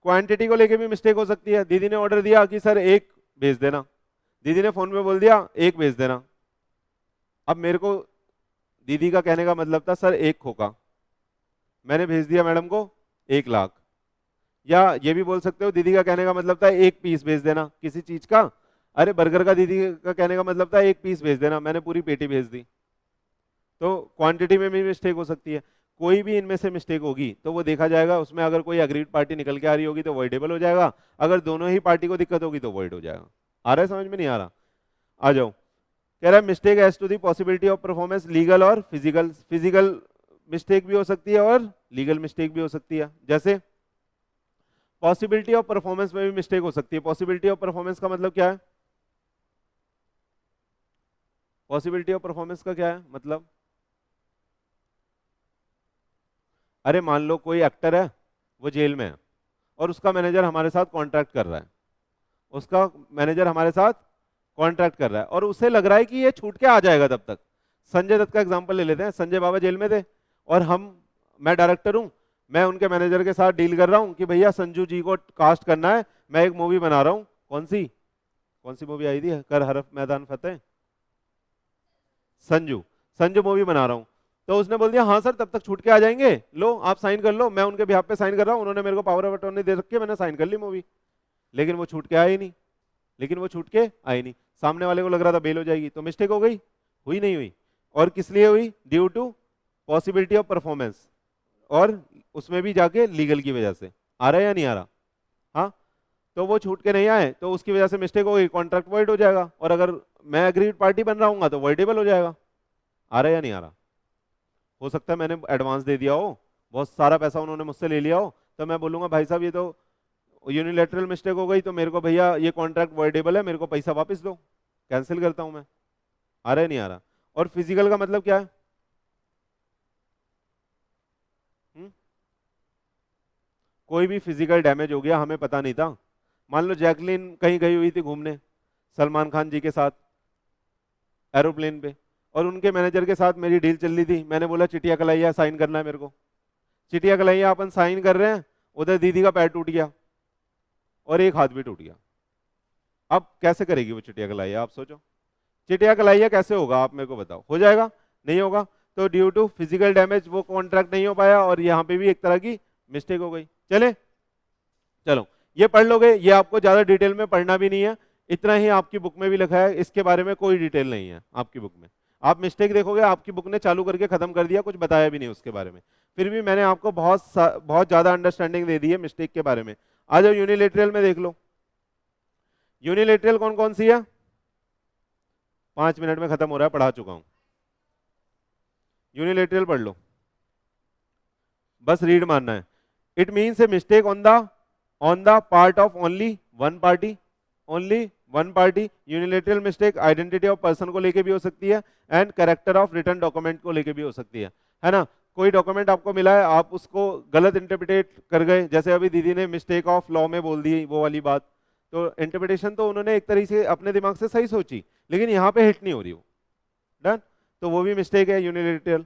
[SPEAKER 1] क्वांटिटी को लेके भी मिस्टेक हो सकती है। दीदी ने ऑर्डर दिया कि सर 1 भेज देना, दीदी ने फोन पे बोल दिया 1 भेज देना। अब मेरे को दीदी का कहने का मतलब था सर 1 खोका, मैंने भेज दिया मैडम को 1 लाख। या ये भी बोल सकते हो दीदी का कहने का मतलब था 1 पीस भेज देना किसी चीज का, अरे बर्गर का दीदी का कहने का मतलब था 1 पीस भेज देना, मैंने पूरी पेटी भेज दी। तो क्वांटिटी में भी मिस्टेक हो सकती है। कोई भी इनमें से मिस्टेक होगी तो वो देखा जाएगा, उसमें अगर कोई अग्रीड पार्टी निकल के आ रही होगी तो वॉइडेबल हो जाएगा, अगर दोनों ही पार्टी को दिक्कत होगी तो वॉइड हो जाएगा। आ रहा है समझ में? नहीं आ रहा? आ जाओ। कह रहा है mistake as to the possibility of performance, legal और फिजिकल। फिजिकल मिस्टेक भी हो सकती है और लीगल मिस्टेक भी हो सकती है। जैसे पॉसिबिलिटी ऑफ परफॉर्मेंस में भी मिस्टेक हो सकती है। पॉसिबिलिटी ऑफ परफॉर्मेंस का मतलब क्या है? पॉसिबिलिटी ऑफ परफॉर्मेंस का क्या है मतलब? अरे मान लो कोई एक्टर है, वो जेल में है, और उसका मैनेजर हमारे साथ कॉन्ट्रैक्ट कर रहा है, उसका मैनेजर हमारे साथ कॉन्ट्रैक्ट कर रहा है, और उसे लग रहा है कि ये छूट के आ जाएगा तब तक। संजय दत्त का एग्जांपल ले लेते हैं, संजय बाबा जेल में थे, और मैं डायरेक्टर हूं, मैं उनके मैनेजर के साथ डील कर रहा हूं कि भैया संजू जी को कास्ट करना है, मैं एक मूवी बना रहा हूं। कौन सी मूवी आई थी, कर हरफ मैदान फतेह, संजू संजू मूवी बना रहा हूं। तो उसने बोल दिया हाँ सर तब तक छूट के आ जाएंगे, लो आप साइन कर लो, मैं उनके बिहाफ पे साइन कर रहा हूँ, उन्होंने मेरे को पावर ऑफ अटॉर्नी दे रखी है, मैंने साइन कर ली मूवी। लेकिन वो छूट के आई नहीं, लेकिन वो छूट के आई नहीं, सामने वाले को लग रहा था बेल हो जाएगी, तो मिस्टेक हो गई, हुई नहीं हुई। और किस लिए हुई? Due to possibility of performance, और उसमें भी जाके लीगल की वजह से। आ रहा है या नहीं आ रहा? हाँ, तो वो छूट के नहीं आए तो उसकी वजह से मिस्टेक हो गई, कॉन्ट्रैक्ट वॉइड हो जाएगा, और अगर मैं एग्रीड पार्टी बन रहा हूँ तो वॉइडेबल हो जाएगा। आ रहा है या नहीं आ रहा? हो सकता है मैंने एडवांस दे दिया हो, बहुत सारा पैसा उन्होंने मुझसे ले लिया हो, तो मैं बोलूंगा भाई साहब ये तो यूनिलैटरल मिस्टेक हो गई, तो मेरे को भैया ये कॉन्ट्रैक्ट वॉइडेबल है, मेरे को पैसा वापस दो, कैंसिल करता हूं मैं। आ रहा है नहीं आ रहा? और फिजिकल का मतलब क्या है? हुँ? कोई भी फिजिकल डैमेज हो गया, हमें पता नहीं था, मान लो जैकलिन कहीं गई हुई थी घूमने सलमान खान जी के साथ एरोप्लेन पे, और उनके मैनेजर के साथ मेरी डील चल रही थी, मैंने बोला चिटिया कलाइया साइन करना है मेरे को, चिटिया कलाइया अपन साइन कर रहे हैं, उधर दीदी का पैर टूट गया और एक हाथ भी टूट गया। अब कैसे करेगी वो चिटिया कलाइया? आप सोचो, चिटिया कलाइया कैसे होगा, आप मेरे को बताओ, हो जाएगा? नहीं होगा। तो ड्यू टू फिजिकल डैमेज वो कॉन्ट्रैक्ट नहीं हो पाया, और यहाँ पे भी एक तरह की मिस्टेक हो गई। चले, चलो ये पढ़ लोगे, ये आपको ज्यादा डिटेल में पढ़ना भी नहीं है, इतना ही आपकी बुक में भी लिखा है, इसके बारे में कोई डिटेल नहीं है आपकी बुक में। आप मिस्टेक देखोगे, आपकी बुक ने चालू करके खत्म कर दिया, कुछ बताया भी नहीं उसके बारे में, फिर भी मैंने आपको बहुत ज्यादा अंडरस्टैंडिंग दे दी है मिस्टेक के बारे में। आ जाओ यूनिलेटरल में देख लो, यूनिलेटरल कौन कौन सी है? 5 मिनट में खत्म हो रहा है, पढ़ा चुका हूं। यूनिलेटरल पढ़ लो, बस रीड मारना है। It means a mistake on the part of only one party, only one party. Unilateral mistake identity of person को लेके भी हो सकती है, and character of return document को लेके भी हो सकती है ना? कोई डॉक्यूमेंट आपको मिला है, आप उसको गलत इंटरप्रिटेट कर गए, जैसे अभी दीदी ने मिस्टेक ऑफ लॉ में बोल दी वो वाली बात, तो इंटरप्रिटेशन तो उन्होंने एक तरीके से अपने दिमाग से सही सोची, लेकिन यहाँ पे हिट नहीं हो रही वो, डन, तो वो भी मिस्टेक है यूनिलेटरल।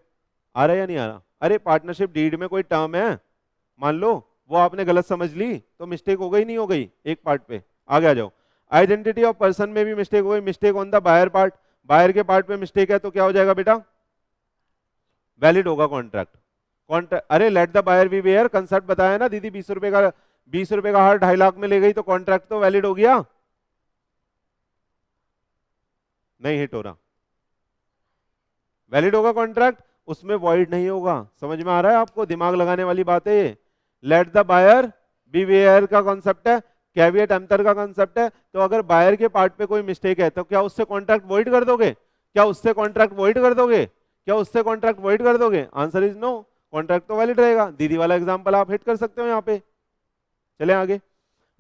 [SPEAKER 1] आ रहा है या नहीं आ रहा? अरे पार्टनरशिप डीड में कोई टर्म है, मान लो वो आपने गलत समझ ली, तो मिस्टेक हो गई नहीं हो गई एक पार्ट पे? आगे आ जाओ। आइडेंटिटी ऑफ पर्सन में भी मिस्टेक हो गई, mistake on the buyer part, buyer के पार्ट पे मिस्टेक है, तो क्या हो जाएगा बेटा? वैलिड होगा कॉन्ट्रैक्ट। कॉन्ट्रैक्ट, अरे let the buyer beware concept बताया ना दीदी, 20 रुपए का हार 2.5 लाख में ले गई, तो कॉन्ट्रैक्ट तो वैलिड हो गया। नहीं हिट हो रहा, वैलिड होगा कॉन्ट्रैक्ट, उसमें वॉइड नहीं होगा। समझ में आ रहा है आपको? दिमाग लगाने वाली बात है ये। Let the buyer beware का कॉन्सेप्ट है, कैविएट एम्पटर का कॉन्सेप्ट है, तो अगर बायर के पार्ट पे कोई मिस्टेक है तो क्या उससे कॉन्ट्रैक्ट वॉइड कर दोगे? क्या उससे कॉन्ट्रैक्ट वॉइड कर दोगे? क्या उससे कॉन्ट्रैक्ट वॉइड कर दोगे? आंसर इज नो, कॉन्ट्रैक्ट तो वैलिड रहेगा। दीदी वाला एग्जांपल आप हिट कर सकते हो यहाँ पे। चले आगे।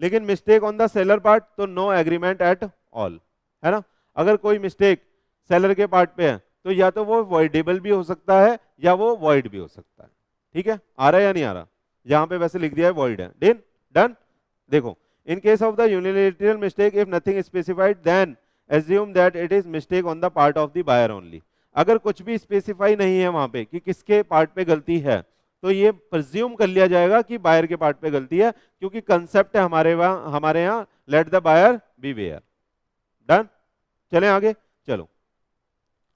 [SPEAKER 1] लेकिन mistake on the seller part, तो नो एग्रीमेंट एट ऑल, है ना? अगर कोई मिस्टेक सेलर के पार्ट पे है तो या तो वो वॉइडेबल भी हो सकता है या वो वॉइड भी हो सकता है। ठीक है, आ रहा है या नहीं आ रहा? यहाँ पे वैसे लिख दिया है वॉइड है, डन डन। देखो, in case of the unilateral mistake if nothing specified then assume that it is mistake on the part of the buyer only. अगर कुछ भी स्पेसिफाई नहीं है वहां पे कि किसके पार्ट पे गलती है, तो ये प्रिज्यूम कर लिया जाएगा कि बायर के पार्ट पे गलती है, क्योंकि कंसेप्ट है हमारे यहाँ let the buyer beware. Done, चलें आगे। चलो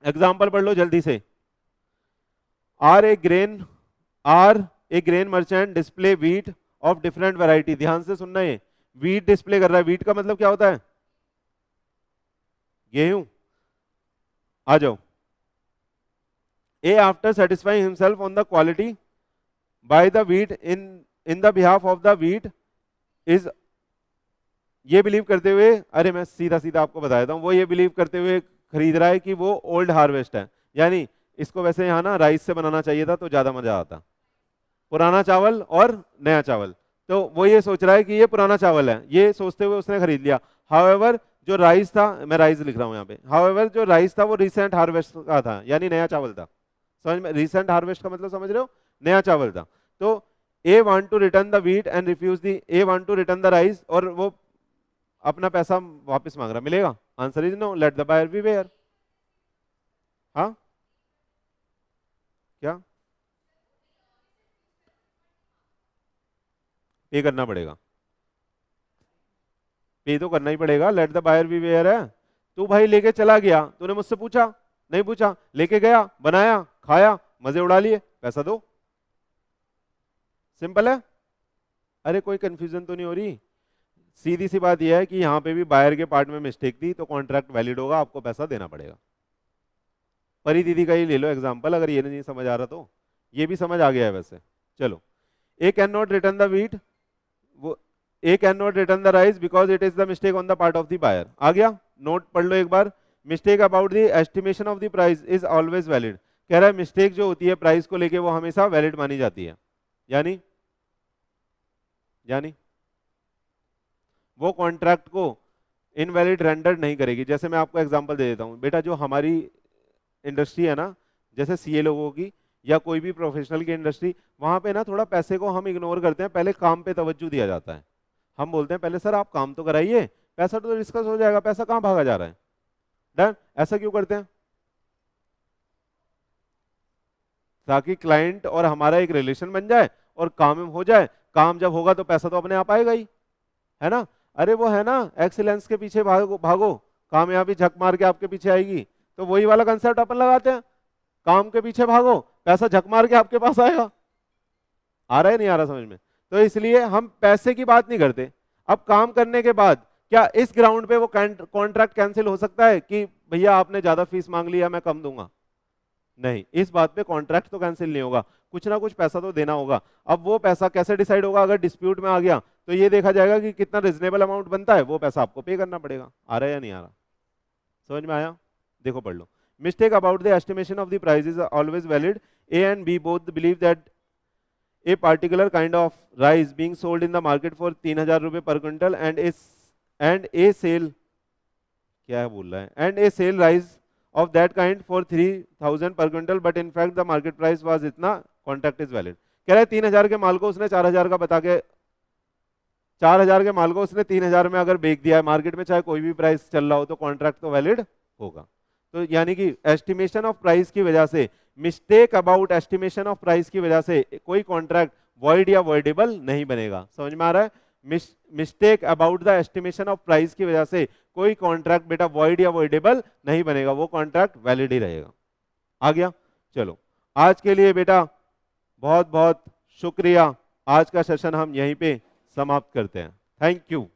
[SPEAKER 1] एग्जाम्पल पढ़ लो जल्दी से। R a grain merchant display wheat of different variety. ध्यान से सुनना, है वीट डिस्प्ले कर रहा है। वीट का मतलब क्या होता है? गेहूं। आ जाओ। A after satisfying himself on the quality by the wheat in the behalf of the wheat is, ये बिलीव करते हुए, अरे मैं सीधा सीधा आपको बता देता हूं, वो ये बिलीव करते हुए खरीद रहा है कि वो ओल्ड हार्वेस्ट है, यानी इसको वैसे यहाँ ना राइस से बनाना चाहिए था तो ज्यादा मजा आता, पुराना चावल और नया चावल, तो वो ये सोच रहा है कि ये पुराना चावल है, ये सोचते हुए उसने खरीद लिया। हाउएवर जो राइस था, मैं राइस लिख रहा हूँ यहाँ पे, हाउएवर जो राइस था वो रिसेंट हार्वेस्ट का था, यानी नया चावल था। समझ में? रिसेंट हार्वेस्ट का मतलब समझ रहे हो? नया चावल था। तो A want to return the wheat and refuse the, A want to return the rice, और वो अपना पैसा वापस मांग रहा, मिलेगा? Answer is no, let the buyer beware. हाँ क्या? पे करना पड़ेगा, पे तो करना ही पड़ेगा, let the buyer beware है। तू भाई लेके चला गया, तूने मुझसे पूछा? नहीं पूछा, लेके गया, बनाया, खाया, मजे उड़ा लिए, पैसा दो। सिंपल है। अरे कोई कंफ्यूजन तो नहीं हो रही? सीधी सी बात यह है कि यहां पे भी बायर के पार्ट में मिस्टेक थी तो कॉन्ट्रैक्ट वैलिड होगा, आपको पैसा देना पड़ेगा। परी दीदी का ही ले लो एग्जांपल, अगर ये नहीं समझ आ रहा तो ये भी समझ आ गया है वैसे। चलो, A can not return the wheat, वो A can not return the rice because it is the mistake on the part of the buyer. आ गया, नोट पढ़ लो एक बार। Mistake about the estimation of the price is always valid. कह रहा है मिस्टेक जो होती है प्राइस को लेके वो हमेशा वैलिड मानी जाती है, यानी वो कॉन्ट्रैक्ट को इनवैलिड रेंडर नहीं करेगी। जैसे मैं आपको एग्जांपल दे देता हूं बेटा, जो हमारी इंडस्ट्री है ना, जैसे सीए लोगों की या कोई भी प्रोफेशनल की इंडस्ट्री, वहां पे ना थोड़ा पैसे को हम इग्नोर करते हैं, पहले काम पे तवज्जो दिया जाता है। हम बोलते हैं पहले सर आप काम तो कराइए, पैसा तो डिस्कस हो जाएगा, पैसा कहाँ भागा जा रहा है। डन। ऐसा क्यों करते हैं? ताकि क्लाइंट और हमारा एक रिलेशन बन जाए और काम हो जाए। काम जब होगा तो पैसा तो अपने आप आएगा ही, है ना। अरे वो है ना, एक्सीलेंस के पीछे भागो भागो, कामयाबी झक मार के आपके पीछे आएगी। तो वही वाला कंसेप्ट अपन लगाते हैं, काम के पीछे भागो, पैसा झक मार के आपके पास आएगा। आ रहा है नहीं आ रहा समझ में? तो इसलिए हम पैसे की बात नहीं करते। अब काम करने के बाद क्या इस ग्राउंड पे वो कॉन्ट्रैक्ट कैंसिल हो सकता है कि भैया आपने ज्यादा फीस मांग लिया मैं कम दूंगा? नहीं, इस बात पे कॉन्ट्रैक्ट तो कैंसिल नहीं होगा, कुछ ना कुछ पैसा तो देना होगा। अब वो पैसा कैसे डिसाइड होगा? अगर डिस्प्यूट में आ गया तो ये देखा जाएगा कि कितना रिजनेबल अमाउंट बनता है, वो पैसा आपको पे करना पड़ेगा। आ रहा है या नहीं आ रहा? समझ में आया? देखो पढ़ लो। Mistake about the estimation of the price is always valid. A and B both believe that a particular kind of rice being sold in the market for 3000 रुपए per quintal and a sale, क्या है बोल रहा है, and a sale rice of that kind for 3000 per quintal but in fact the market price was इतना, contract is valid। कह रहा है 3000 के माल को उसने 4000 का बता के, 4000 के माल को उसने 3000 में अगर बेच दिया है मार्केट में, चाहे कोई भी प्राइस चल रहा हो, तो कॉन्ट्रैक्ट तो वैलिड होगा। तो यानी कि एस्टिमेशन ऑफ प्राइस की वजह से, mistake about estimation of price की वजह से कोई कॉन्ट्रैक्ट वॉइड या वॉइडेबल नहीं बनेगा। समझ में आ रहा है? Mistake about the estimation of price की वजह से कोई कॉन्ट्रैक्ट बेटा वॉइड या वॉइडेबल नहीं बनेगा, वो कॉन्ट्रैक्ट वैलिड ही रहेगा। आ गया? चलो, आज के लिए बेटा बहुत बहुत शुक्रिया। आज का सेशन हम यहीं पे समाप्त करते हैं। Thank you.